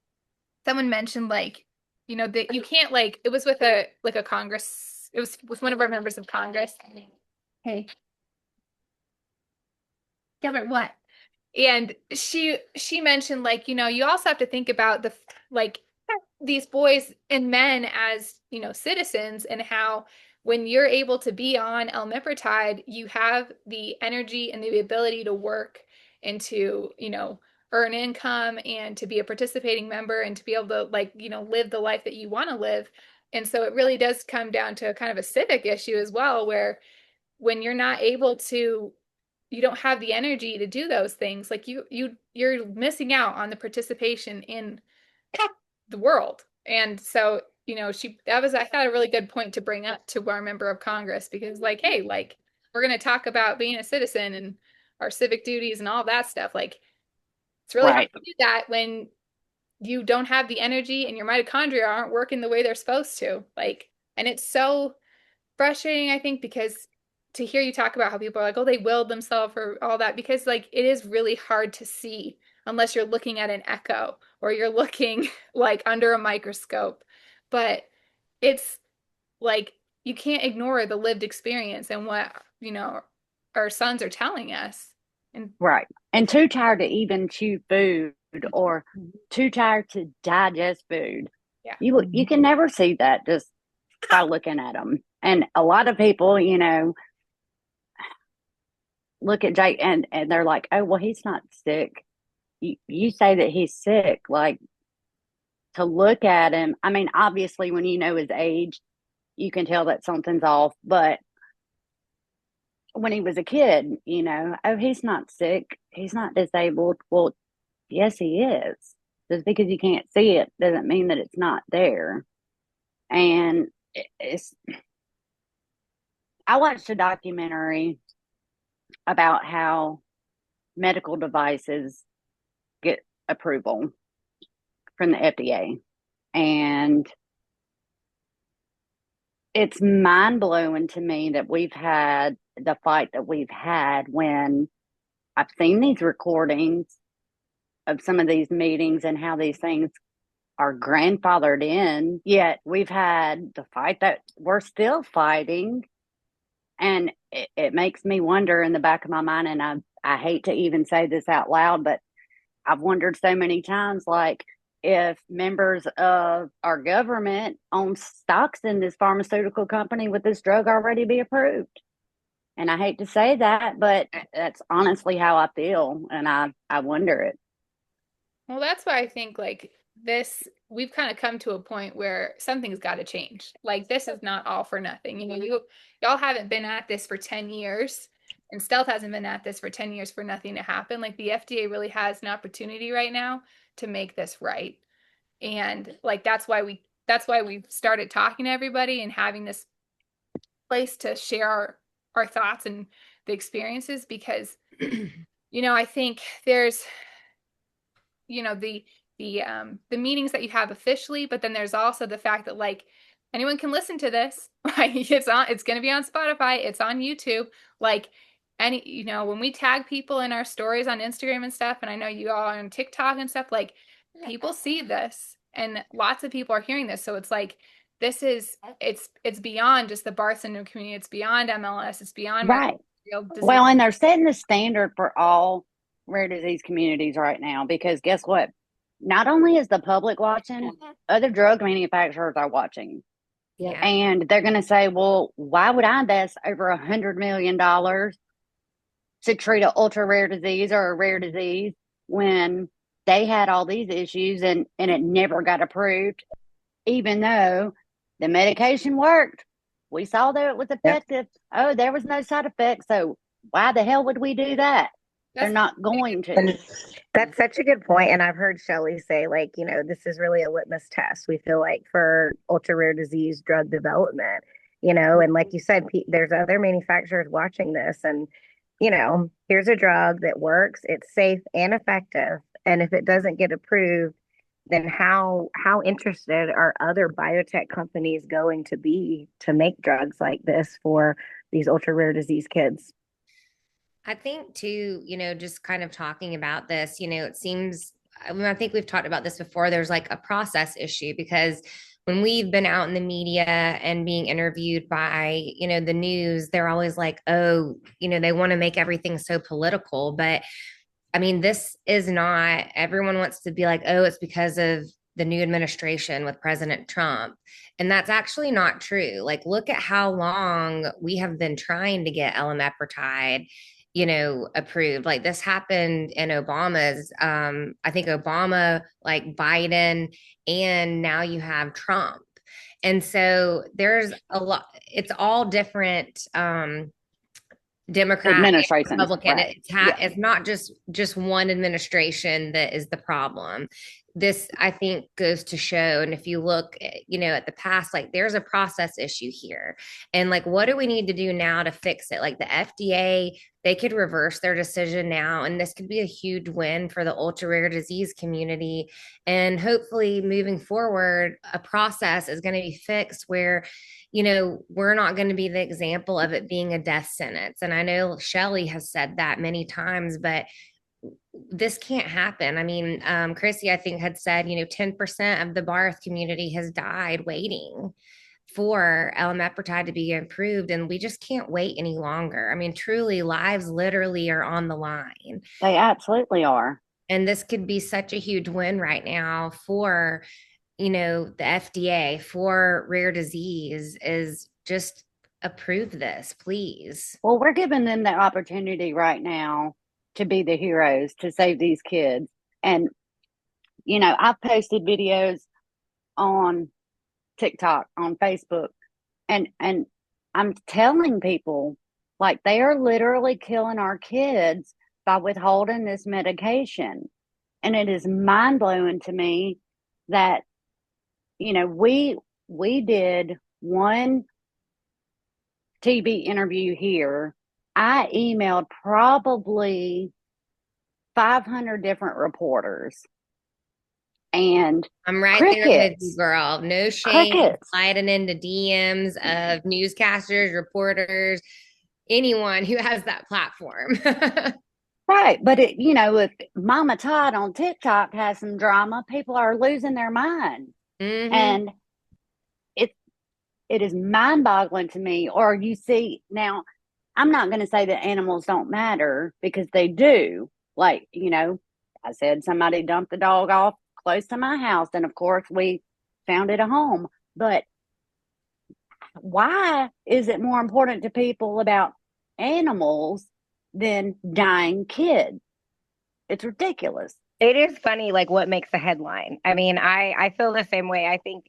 someone mentioned like, that you can't like, it was with a Congress, it was with one of our members of Congress. Hey, Gilbert, what? And she mentioned like, you also have to think about like these boys and men as, citizens, and how when you're able to be on elamipretide, you have the energy and the ability to work and to, earn income and to be a participating member and to be able to like, live the life that you want to live. And so it really does come down to kind of a civic issue as well, where when you're not able to, you don't have the energy to do those things, like you're missing out on the participation in the world. And so, that was, I thought, a really good point to bring up to our member of Congress, because like, hey, like we're going to talk about being a citizen and our civic duties and all that stuff. Like it's really hard to do that when you don't have the energy and your mitochondria aren't working the way they're supposed to. Like, and it's so frustrating, I think, because to hear you talk about how people are like, oh, they willed themselves or all that, because like it is really hard to see unless you're looking at an echo or you're looking like under a microscope. But it's like you can't ignore the lived experience and what, our sons are telling us. And Right. And too tired to even chew food or too tired to digest food. yeah. You can never see that just by looking at them. And a lot of people, look at Jake and they're like, oh, well, he's not sick. You say that he's sick. Like, to look at him, I mean, obviously, when you know his age, you can tell that something's off. But when he was a kid, oh, he's not sick. He's not disabled. Well, yes, he is. Just because you can't see it doesn't mean that it's not there. And I watched a documentary about how medical devices get approval from the FDA. And it's mind blowing to me that we've had the fight that we've had when I've seen these recordings of some of these meetings and how these things are grandfathered in. Yet we've had the fight that we're still fighting. And it makes me wonder in the back of my mind, and I hate to even say this out loud, but I've wondered so many times, like, if members of our government own stocks in this pharmaceutical company, would this drug already be approved? And I hate to say that, but that's honestly how I feel. And I wonder it. Well, that's why I think like we've kind of come to a point where something's got to change. Like this is not all for nothing. Y'all haven't been at this for 10 years, and Stealth hasn't been at this for 10 years for nothing to happen. Like the FDA really has an opportunity right now to make this right. And like that's why we've started talking to everybody and having this place to share our thoughts and the experiences, because I think there's the meetings that you have officially, but then there's also the fact that like anyone can listen to this. Like it's going to be on Spotify, it's on YouTube, like when we tag people in our stories on Instagram and stuff, and I know you all are on TikTok and stuff, like people see this and lots of people are hearing this. So it's like it's beyond just the bar syndrome community, it's beyond MLS, it's beyond right. Well, and they're setting the standard for all rare disease communities right now, because guess what? Not only is the public watching, other drug manufacturers are watching. Yeah. And they're going to say, well, why would I invest over $100 million to treat an ultra rare disease or a rare disease when they had all these issues and it never got approved, even though the medication worked? We saw that it was effective. Yep. Oh, there was no side effects. So why the hell would we do that? They're not going to. That's such a good point. And I've heard Shelley say, like, this is really a litmus test, we feel like, for ultra rare disease drug development. and like you said, there's other manufacturers watching this, and here's a drug that works, it's safe and effective, and if it doesn't get approved, then how interested are other biotech companies going to be to make drugs like this for these ultra rare disease kids? I think too, just kind of talking about this, it seems, I think we've talked about this before. There's like a process issue because when we've been out in the media and being interviewed by, the news, they're always like, oh, they want to make everything so political. But I mean, this is not, everyone wants to be like, oh, it's because of the new administration with President Trump. And that's actually not true. Like, look at how long we have been trying to get elamipretide, approved. Like, this happened in Obama's, I think Obama, like Biden, and now you have Trump. And so there's a lot, it's all different Democrat and Republican. Right. It's not just one administration that is the problem. This, I think, goes to show, and if you look, at the past, like there's a process issue here, and like what do we need to do now to fix it? Like the FDA, they could reverse their decision now, and this could be a huge win for the ultra rare disease community. And hopefully, moving forward, a process is going to be fixed where we're not going to be the example of it being a death sentence. And I know Shelley has said that many times, but this can't happen. I mean, Kristi, I think, had said, 10% of the birth community has died waiting for elamipretide to be approved, and we just can't wait any longer. I mean, truly, lives literally are on the line. They absolutely are. And this could be such a huge win right now for the FDA, for rare disease, is just approve this, please. Well, we're giving them the opportunity right now to be the heroes, to save these kids. And, I've posted videos on TikTok, on Facebook, and I'm telling people, like, they are literally killing our kids by withholding this medication. And it is mind blowing to me that, we did one TV interview here. I emailed probably 500 different reporters, and I'm right there with you, girl. No shame sliding into DMs of newscasters, reporters, anyone who has that platform. Right. But if Mama Todd on TikTok has some drama, people are losing their mind. Mm-hmm. And it is mind-boggling to me. Or you see, now, I'm not going to say that animals don't matter, because they do. Like, I said somebody dumped the dog off close to my house, and of course we found it a home. But why is it more important to people about animals than dying kids? It's ridiculous. It is funny, like what makes a headline. I mean, I feel the same way. I think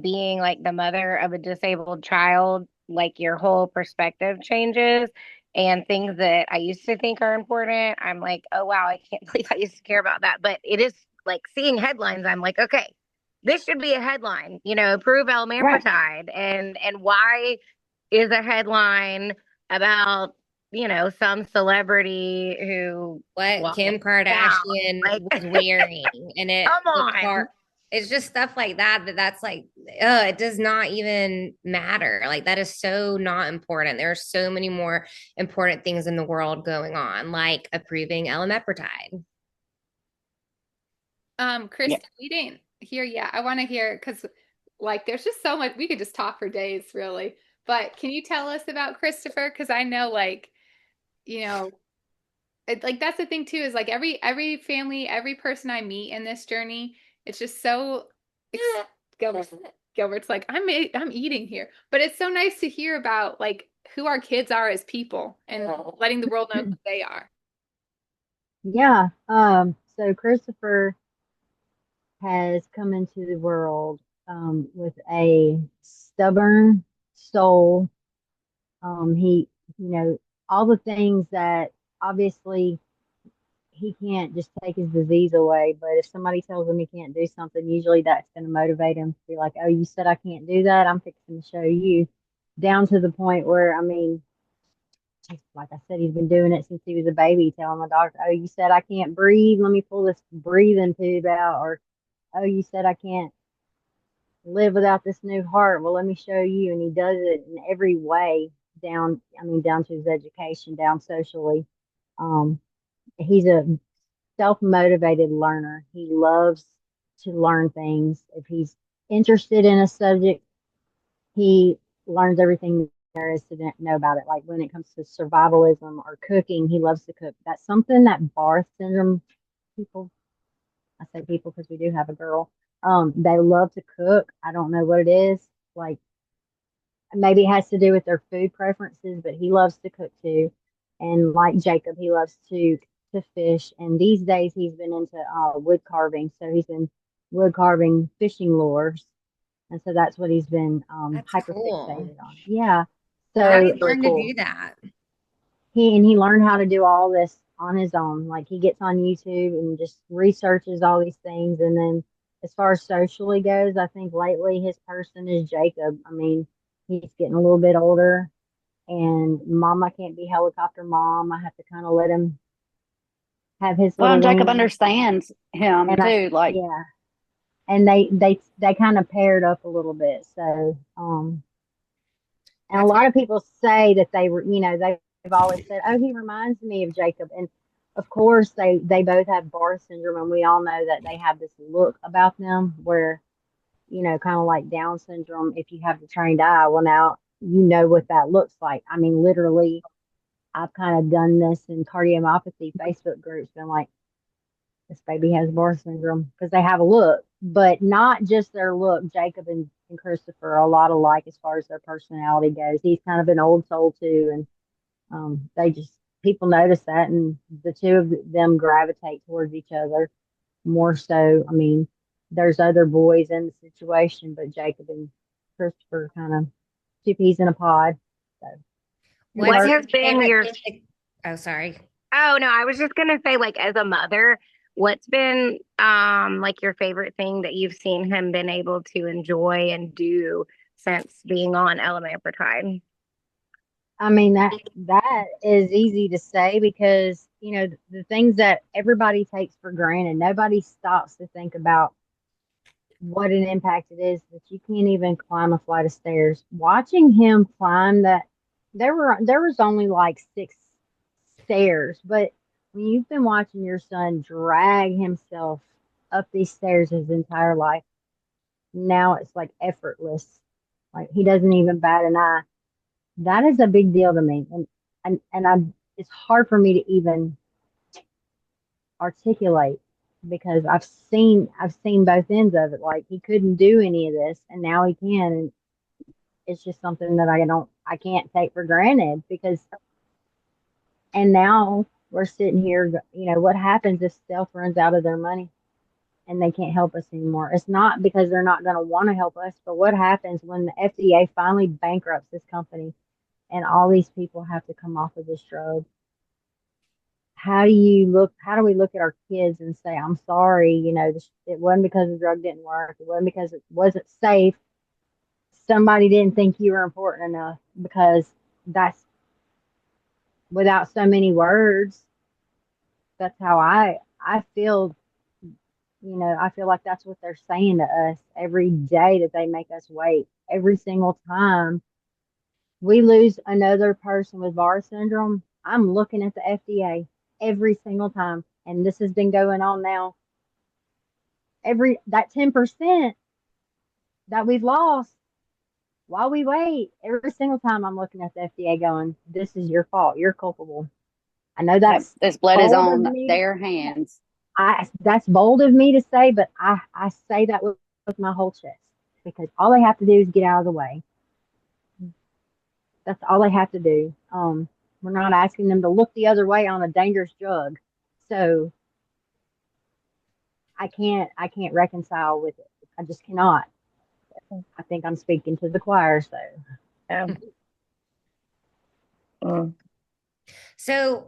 being like the mother of a disabled child, like your whole perspective changes, and things that I used to think are important, I'm like, oh wow, I can't believe I used to care about that. But it is like seeing headlines, I'm like, okay, this should be a headline, approve elamipretide. Right. And why is a headline about some celebrity who Kim Kardashian was wearing, and come on. It's just stuff like that. That's like, it does not even matter. Like, that is so not important. There are so many more important things in the world going on, like approving elamipretide. Kristi, we didn't hear yet. I want to hear, because like there's just so much, we could just talk for days, really. But can you tell us about Christopher? Because I know, like, like that's the thing too, is like every family, every person I meet in this journey, it's just so Gilbert's like, I'm eating here. But it's so nice to hear about like who our kids are as people, and letting the world know who they are. Yeah. So Christopher has come into the world with a stubborn soul. He, all the things that obviously he can't just take his disease away, but if somebody tells him he can't do something, usually that's going to motivate him to be like, oh, you said I can't do that, I'm fixing to show you. down to the point where, I mean, like I said, he's been doing it since he was a baby, telling my doctor, oh, you said I can't breathe. Let me pull this breathing tube out. Or, oh, you said I can't live without this new heart. Well, let me show you. And he does it in every way, down, I mean, down to his education, down socially. Um, he's a self-motivated learner. He loves to learn things. If he's interested in a subject, he learns everything there is to know about it. Like when it comes to survivalism or cooking, he loves to cook. That's something that Barth syndrome people, I say people because we do have a girl, they love to cook. I don't know what it is. Like maybe it has to do with their food preferences, but he loves to cook too. And like Jacob, he loves to fish. And these days he's been into wood carving. So he's been wood carving fishing lures, and so that's what he's been That's hyper cool. fixated on. Yeah. How So did you learn to do that? he learned how to do all this on his own. Like he gets on YouTube and just researches all these things. And then as far as socially goes, I think lately his person is Jacob. I mean, he's getting a little bit older, and mama can't be helicopter mom. I have to kind of let him have his Well, little and Jacob wings. understands him And I, too. Like, yeah. And they kind of paired up a little bit. So, and a That's lot of people say that they were, they've always said, oh, he reminds me of Jacob. And of course, they both have Barr syndrome, and we all know that they have this look about them where, kind of like Down syndrome. If you have the trained eye, well, now you know what that looks like. I mean, literally, I've kind of done this in cardiomyopathy Facebook groups, been like, this baby has Barr syndrome because they have a look, but not just their look. Jacob and Christopher are a lot alike as far as their personality goes. He's kind of an old soul too, and they just people notice that, and the two of them gravitate towards each other more so. I mean, there's other boys in the situation, but Jacob and Christopher kind of two peas in a pod. So What's What your has been favorite your thing oh, sorry. Oh no, I was just gonna say, like, as a mother, what's been like your favorite thing that you've seen him been able to enjoy and do since being on elamipretide? I mean that is easy to say because the things that everybody takes for granted, nobody stops to think about what an impact it is that you can't even climb a flight of stairs. Watching him climb that, there was only like 6 stairs, but when you've been watching your son drag himself up these stairs his entire life, now it's like effortless. Like he doesn't even bat an eye. That is a big deal to me, and I it's hard for me to even articulate because I've seen both ends of it. Like he couldn't do any of this, and now he can, and it's just something that I can't take for granted because. And now we're sitting here. What happens if Stealth runs out of their money and they can't help us anymore? It's not because they're not going to want to help us, but what happens when the FDA finally bankrupts this company and all these people have to come off of this drug? How do we look at our kids and say, I'm sorry, it wasn't because the drug didn't work, it wasn't because it wasn't safe, somebody didn't think you were important enough? Because that's, without so many words, that's how I feel. I feel like that's what they're saying to us every day, that they make us wait. Every single time we lose another person with VAR syndrome, I'm looking at the FDA every single time. And this has been going on now. That 10% that we've lost while we wait, every single time I'm looking at the FDA going, this is your fault. You're culpable. I know that's this blood is bold of on me. their hands. That's bold of me to say, but I say that with my whole chest because all they have to do is get out of the way. That's all they have to do. We're not asking them to look the other way on a dangerous drug. So I can't reconcile with it. I just cannot. I think I'm speaking to the choir. So Yeah. Mm. So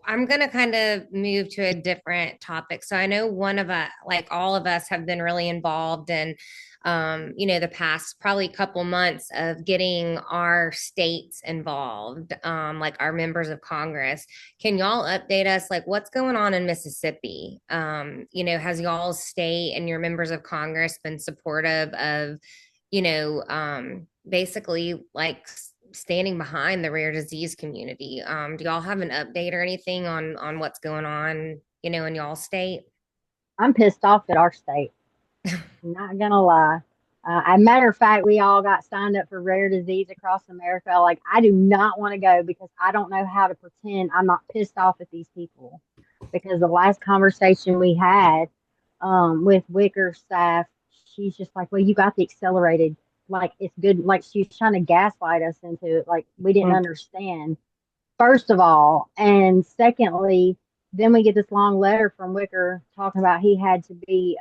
I'm going to kind of move to a different topic. So I know one of us, like all of us, have been really involved in, the past probably couple months of getting our states involved, like our members of Congress. Can y'all update us, like what's going on in Mississippi? Has y'all's state and your members of Congress been supportive of, basically like standing behind the rare disease community? Do y'all have an update or anything on what's going on, in y'all state? I'm pissed off at our state. Not gonna lie. As a matter of fact, we all got signed up for rare disease across America. Like, I do not want to go because I don't know how to pretend I'm not pissed off at these people. Because the last conversation we had with Wicker staff, she's just like, "Well, you got the accelerated. Like, it's good." Like, she's trying to gaslight us into it. Like, we didn't understand, first of all. And secondly, then we get this long letter from Wicker talking about he had to be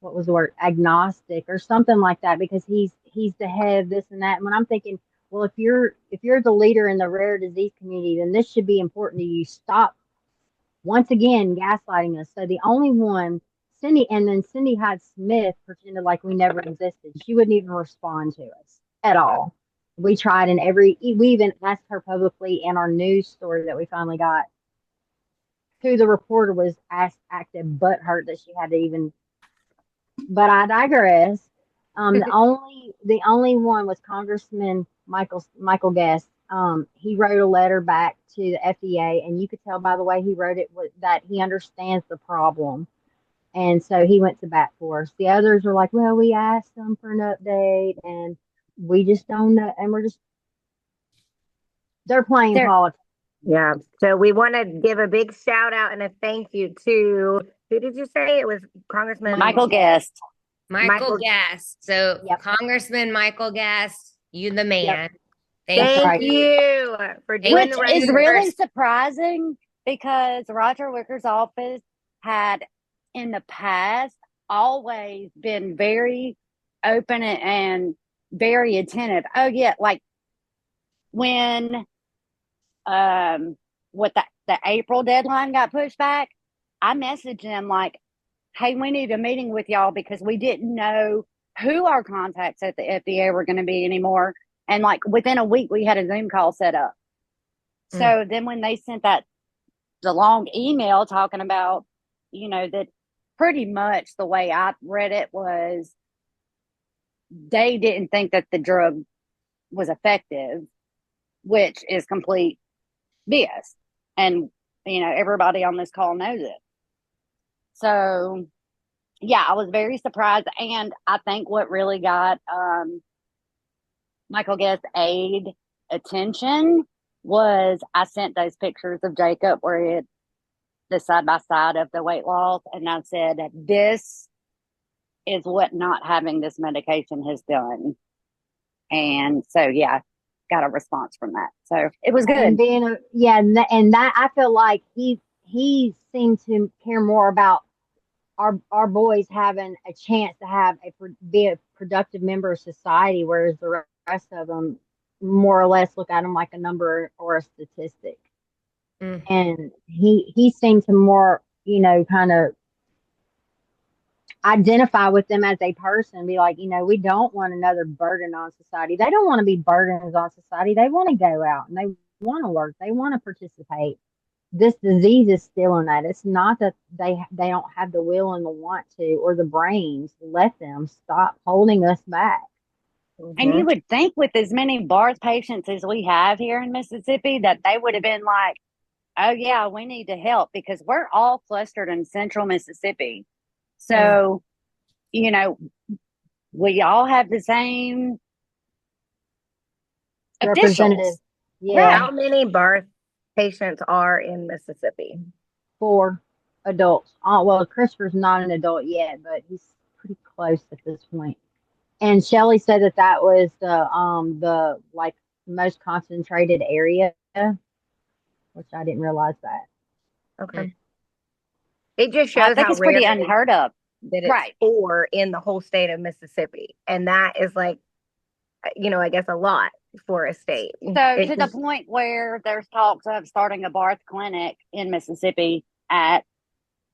what was the word, agnostic or something like that, because he's the head of this and that. And when I'm thinking, well, if you're the leader in the rare disease community, then this should be important to you. Stop once again gaslighting us. So the only one, Cindy, and then Cindy Hyde Smith pretended like we never existed. She wouldn't even respond to us at all. We tried, and we even asked her publicly in our news story that we finally got, who the reporter was active butthurt that she had to even. But I digress. The only one was Congressman Michael Guest. He wrote a letter back to the FDA, and you could tell by the way he wrote it that he understands the problem, and so he went to bat for us. The others were like, "Well, we asked them for an update, and we just don't know," and they're playing They're- politics. Yeah. So we want to give a big shout out and a thank you to, who did you say? It was Congressman Michael Guest. Michael Guest. So Yep. Congressman Michael Guest, you the man. That's Thank right. you for doing Which the right is thing. really surprising because Roger Wicker's office had in the past always been very open and very attentive. Oh yeah, like when what the April deadline got pushed back, I messaged them like, "Hey, we need a meeting with y'all because we didn't know who our contacts at the FDA were going to be anymore." And like within a week, we had a Zoom call set up. So then when they sent the long email talking about, that pretty much the way I read it was they didn't think that the drug was effective, which is complete BS. And, everybody on this call knows it. So, yeah, I was very surprised. And I think what really got Michael Guest's aide attention was I sent those pictures of Jacob where the side by side of the weight loss, and I said, "This is what not having this medication has done." And so, yeah, got a response from that. So it was good. And then, and that I feel like he seemed to care more about our boys having a chance to be a productive member of society, whereas the rest of them more or less look at them like a number or a statistic. And he seemed to more, kind of identify with them as a person, be like, we don't want another burden on society. They don't want to be burdens on society. They want to go out and they want to work. They want to participate. This disease is still in that. It's not that they don't have the will and the want to or the brains. Let them stop holding us back. And you would think with as many bars patients as we have here in Mississippi that they would have been like, "Oh yeah, we need to help," because we're all clustered in central Mississippi. So, we all have the same Representative. officials. Yeah. How many birth patients are in Mississippi? 4 adults. Well, Christopher's not an adult yet, but he's pretty close at this point. And Shelley said that was the like most concentrated area, which I didn't realize that. Okay. It just shows I think how it's pretty rare it is unheard of. that it's Right. 4 in the whole state of Mississippi. And that is like, I guess a lot. for a state. So to the point where there's talks of starting a birth clinic in Mississippi at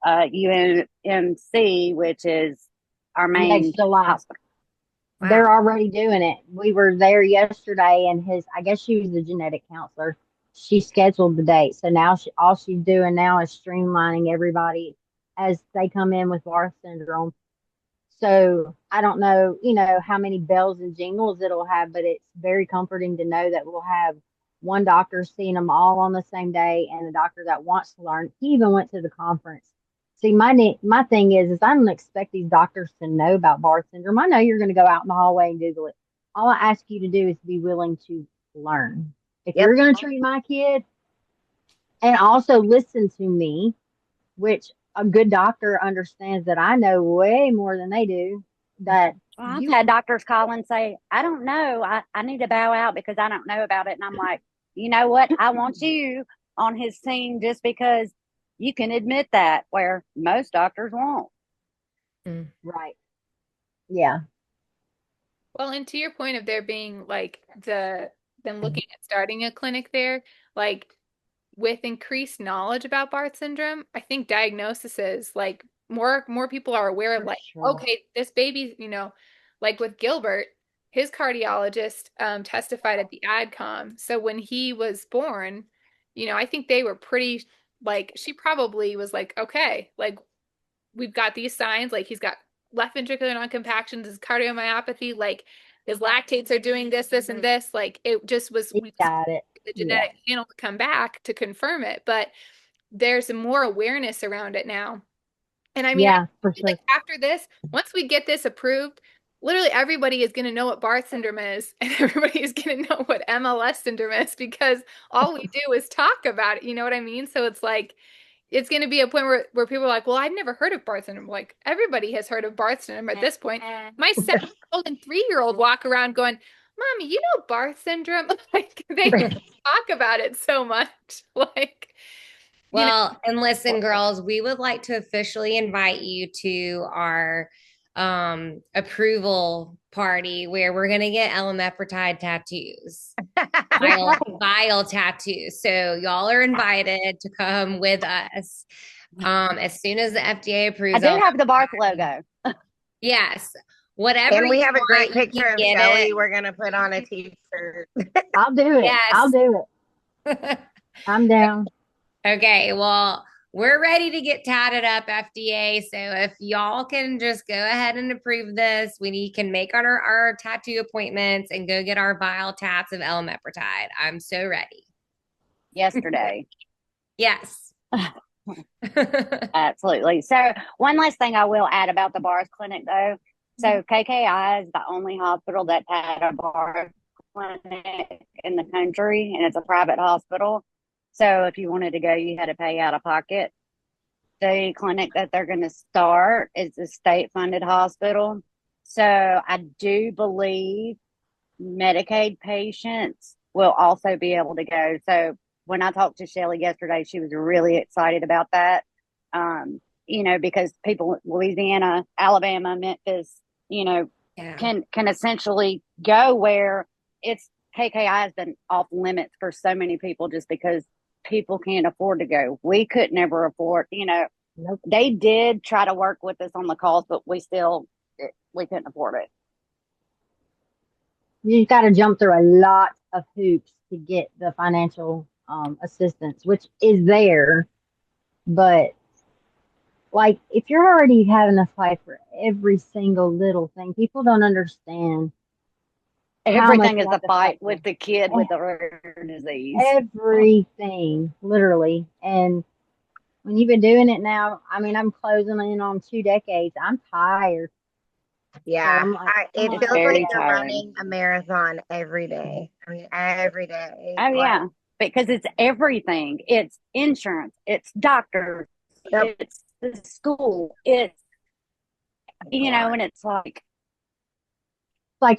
UMC, which is our main Next July. hospital. Wow. They're already doing it. We were there yesterday, and I guess she was the genetic counselor. She scheduled the date. So now all she's doing now is streamlining everybody as they come in with Barth syndrome. So I don't know, how many bells and jingles it'll have, but it's very comforting to know that we'll have one doctor seeing them all on the same day and a doctor that wants to learn. He even went to the conference. See, my thing is I don't expect these doctors to know about Barth syndrome. I know you're going to go out in the hallway and Google it. All I ask you to do is be willing to learn. If you're going to treat my kid and also listen to me, which a good doctor understands that I know way more than they do. That I've had doctors call and say, I don't know. I need to bow out because I don't know about it. And I'm like, you know what? I want you on his team just because you can admit that, where most doctors won't. Right. Yeah. Well, and to your point of there being like them looking at starting a clinic there, like with increased knowledge about Barth syndrome, I think diagnosis is like more people are aware of, like, okay, this baby, like with Gilbert, his cardiologist testified at the AdCom. So when he was born, I think they were pretty, like, she probably was like, okay, like, we've got these signs, like he's got left ventricular non-compactions, his cardiomyopathy, like his lactates are doing this, and this. Like, it just was, we got it. The genetic panel to come back to confirm it, but there's more awareness around it now. And I mean, for sure. like after this, once we get this approved, literally everybody is going to know what Barth syndrome is, and everybody is going to know what MLS syndrome is, because all we do is talk about it. You know what I mean? So it's like, it's going to be a point where people are like, well, I've never heard of Barth syndrome. Like, everybody has heard of Barth syndrome at this point. My 7-year-old and 3-year-old walk around going, Mommy, you know Barth syndrome? Like, they talk about it so much. Like, well, and listen, girls, we would like to officially invite you to our approval party where we're going to get elamipretide tattoos. Vial tattoos. So y'all are invited to come with us. As soon as the FDA approves. I do have the Barth logo. Yes. Whatever. And we have a great want, picture of Shelly. We're going to put on a t-shirt. I'll do it. Yes. I'll do it. I'm down. Okay. Well, we're ready to get tatted up, FDA. So if y'all can just go ahead and approve this, we can make our tattoo appointments and go get our vial tats of elamipretide. I'm so ready. Yesterday. Yes. Absolutely. So one last thing I will add about the Barth clinic, though. So KKI is the only hospital that had a Barth clinic in the country, and it's a private hospital. So if you wanted to go, you had to pay out of pocket. The clinic that they're going to start is a state-funded hospital. So I do believe Medicaid patients will also be able to go. So when I talked to Shelly yesterday, she was really excited about that. Because people, Louisiana, Alabama, Memphis, can essentially go where it's KKI has been off limits for so many people just because people can't afford to go. We could never afford, Nope. They did try to work with us on the cost, but we couldn't afford it. You got to jump through a lot of hoops to get the financial assistance, which is there. But like, if you're already having to fight for every single little thing, people don't understand. Everything is a fight with the kid with the rare disease. Everything, literally. And when you've been doing it now, I mean, I'm closing in on 2 decades. I'm tired. Yeah, So it feels like you're running a marathon every day. I mean, every day. Oh, yeah, because it's everything. It's insurance. It's doctors. Yep. It's the school. It's, and it's like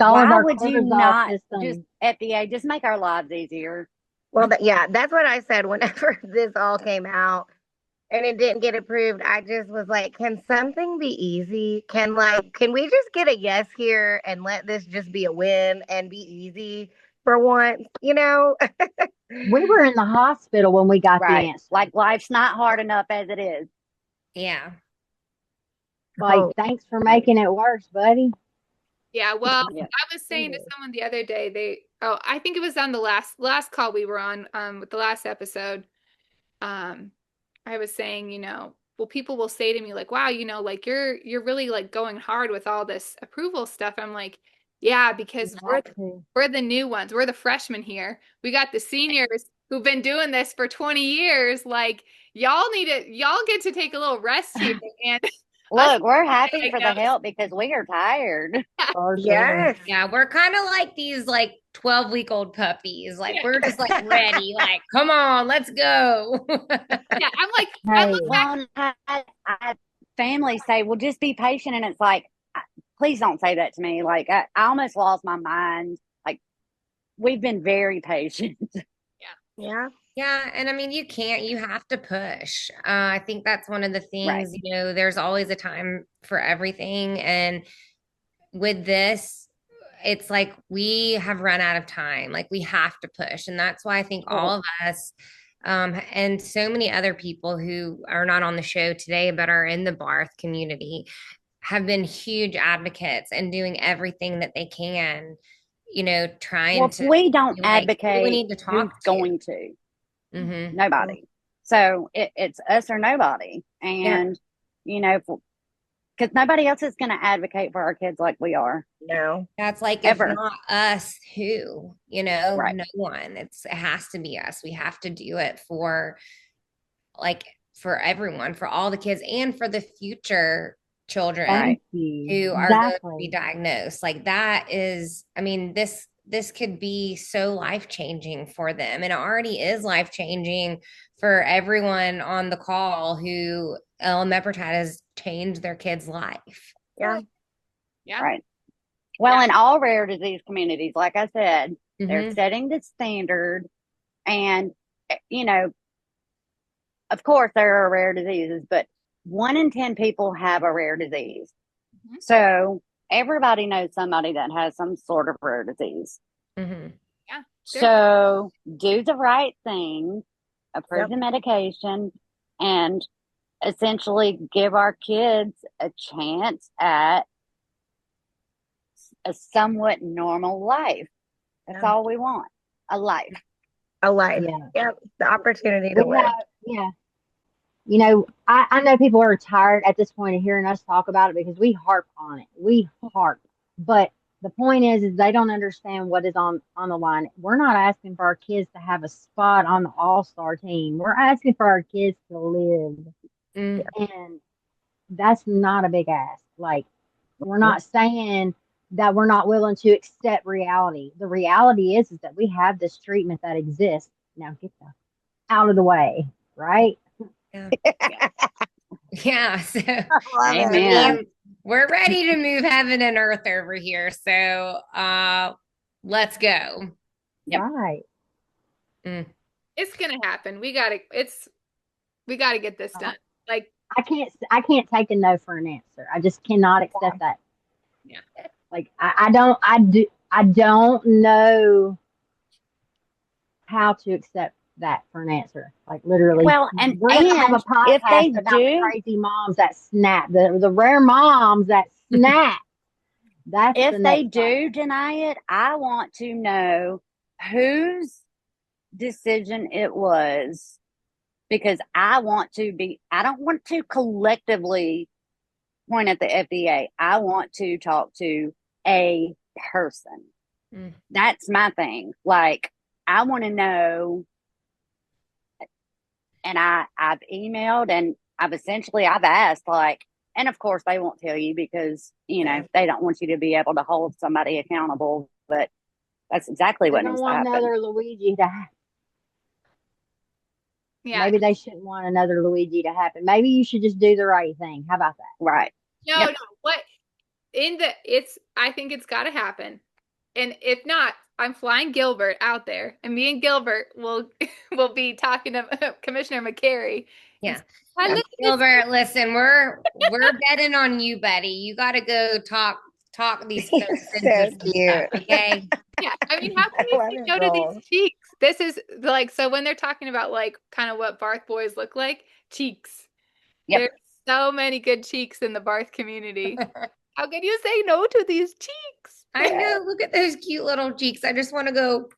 all of our would you not system. just FDA just make our lives easier? Well, that's what I said whenever this all came out and it didn't get approved. I just was like, can something be easy? Can we just get a yes here and let this just be a win and be easy? for once, you know? We were in the hospital when we got the Right. answer. Like life's not hard enough as it is. Yeah. Like, Oh. thanks for making it worse, buddy. Yeah, well, Yeah. I was saying to someone the other day, I think it was on the last call we were on, with the last episode. I was saying, well, people will say to me like, wow, like you're really like going hard with all this approval stuff. I'm like, yeah, because we're the new ones. We're the freshmen here. We got the seniors who've been doing this for 20 years. Like, y'all get to take a little rest here. And Look, we're happy for the help because we are tired. For sure. Yes. Yeah, we're kind of like these like 12-week-old puppies. Like we're just like ready. Like, come on, let's go. Yeah, I'm like, Hey. Well, I family say, well, just be patient. And it's like, please don't say that to me. Like, I almost lost my mind. Like, we've been very patient. Yeah. Yeah, and I mean, you have to push. I think that's one of the Right. things, there's always a time for everything. And with this, it's like we have run out of time. Like we have to push. And that's why I think all of us, and so many other people who are not on the show today, but are in the Barth community, have been huge advocates and doing everything that they can, trying Well, to. if we don't like, who do advocate, we need to who's talk to? going to? Mm-hmm. Nobody. So it's us or nobody. And, because nobody else is going to advocate for our kids like we are. No. That's like, Ever. if not us, who, Right. no one. It has to be us. We have to do it for everyone, for all the kids and for the future children Thank you. who are going to Exactly. be diagnosed. Like that is, I mean, this could be so life-changing for them. And it already is life-changing for everyone on the call who elamipretide has changed their kid's life. Yeah. yeah, Right. Well, in all rare disease communities, like I said, they're Mhm. setting the standard. And, of course, there are rare diseases, but 1 in 10 people have a rare disease. Mhm. So everybody knows somebody that has some sort of rare disease. Mhm. yeah. So do the right thing, approve Yep. the medication, and essentially give our kids a chance at a somewhat normal life. That's Yeah. all we want, a life. A life. Yeah. Yep. The opportunity to live. Yeah. I know people are tired at this point of hearing us talk about it because we harp on it. We harp. But the point is they don't understand what is on the line. We're not asking for our kids to have a spot on the all-star team. We're asking for our kids to live. Mm. And that's not a big ask. Like, we're not saying that we're not willing to accept reality. The reality is that we have this treatment that exists. Now get the out of the way, right? Yeah. So Amen. we're ready to move heaven and earth over here. So let's go. Yep. Right. It's gonna happen. We gotta get this done. Like, I can't take a no for an answer. I just cannot accept that. Yeah. Like I don't know how to accept that for an answer. Like literally. Well, and we're gonna have a podcast if they about do, crazy moms that snap, the rare moms that snap. That's if the they next do podcast. deny it, I want to know whose decision it was, because I don't want to collectively point at the FDA. I want to talk to a person. That's my thing. Like, I want to know. And I've emailed and I've asked, like, and of course they won't tell you because, they don't want you to be able to hold somebody accountable, but that's exactly what They don't needs to want happen. another Luigi to happen. yeah. Maybe they shouldn't want another Luigi to happen. Maybe you should just do the right thing. How about that? Right. No, Yep. no. What I think it's got to happen. And if not, I'm flying Gilbert out there, and me and Gilbert will be talking to Commissioner McCary. Yeah. And look at this. Gilbert, listen, we're betting on you, buddy. You got to go talk these folks into So some cute. stuff, okay? Yeah, I mean, how can I you love say his no to goals. these cheeks? This is like, so when they're talking about like kind of what Barth boys look like, cheeks. Yep. There's so many good cheeks in the Barth community. How can you say no to these cheeks? I know. Look at those cute little cheeks. I just want to go.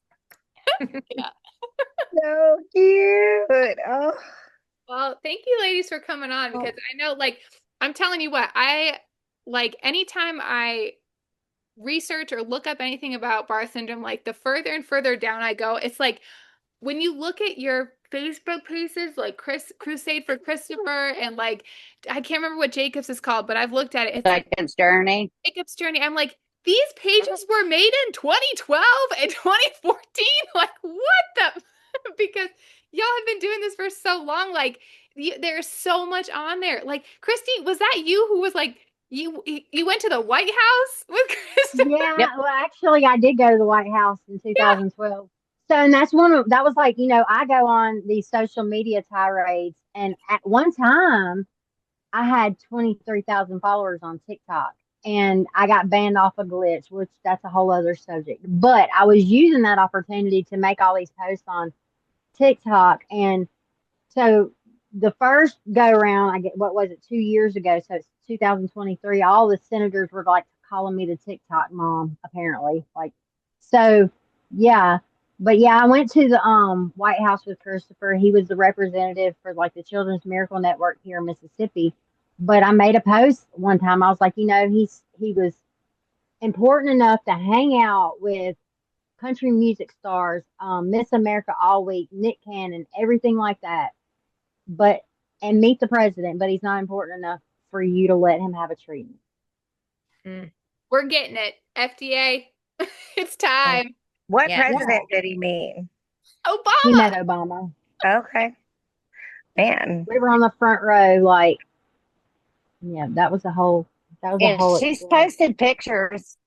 So cute. Oh. Well, thank you ladies for coming on because I know like I'm telling you what, I like anytime I research or look up anything about Barth syndrome, like the further and further down I go, it's like when you look at your Facebook pages, like Crusade for Christopher, and like I can't remember what Jacob's is called, but I've looked at it. It's like Jacob's Journey. Jacob's Journey. I'm like, these pages were made in 2012 and 2014. Like, what the? Because y'all have been doing this for so long. Like, there's so much on there. Like, Christy, was that you who was like, you went to the White House with Christopher? Yeah, Yep. well, actually, I did go to the White House in 2012. So, and that's that was like, I go on these social media tirades, and at one time, I had 23,000 followers on TikTok, and I got banned off a glitch, which that's a whole other subject. But I was using that opportunity to make all these posts on TikTok, and so the first go around, I get what was it 2 years ago? So it's 2023. All the senators were like calling me the TikTok mom, apparently. Like, so yeah, but yeah, I went to the White House with Christopher. He was the representative for like the Children's Miracle Network here in Mississippi. But I made a post one time. I was like, he was important enough to hang out with country music stars, Miss America All Week, Nick Cannon, everything like that, but and meet the president, but he's not important enough for you to let him have a treatment. We're getting it. FDA, it's time. What Yeah. president did he mean? He Obama. met Obama. Okay. Man. We were on the front row, like, yeah, that was a whole And she's experience. posted pictures.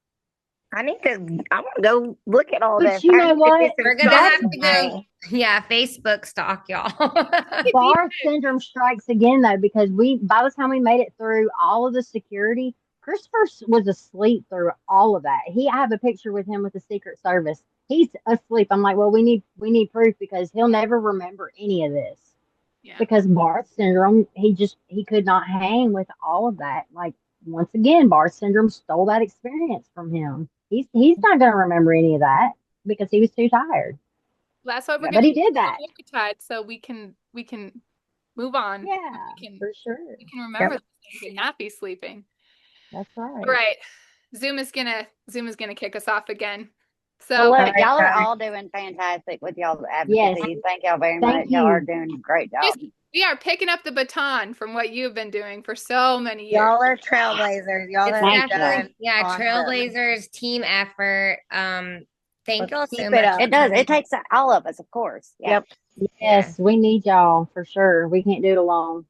I want to go look at all But this. you know what? We're gonna That's have to go. Yeah, Facebook stalk y'all. Barth syndrome strikes again though, because by the time we made it through all of the security, Christopher was asleep through all of that. I have a picture with him with the Secret Service. He's asleep. I'm like, well, we need proof because he'll never remember any of this. Yeah. Because Barth syndrome, he could not hang with all of that. Like, once again, Barth syndrome stole that experience from him. He's not going to remember any of that because he was too tired. That's why we're But gonna he did that. elamipretide so we can move on. Yeah, for sure. We can remember things and not be sleeping. That's right. All right. Zoom is gonna kick us off again. So Well, look, y'all are all doing fantastic with y'all's advocacy. Yes. Thank y'all very Thank much. Y'all are you. doing a great job. we are picking up the baton from what you've been doing for so many years. Y'all are trailblazers. Y'all It's have definitely, done awesome. trailblazers, team effort. Thank y'all so keep it much. up. It does. It takes all of us, of course. Yeah. Yep. Yes, we need y'all for sure. We can't do it alone.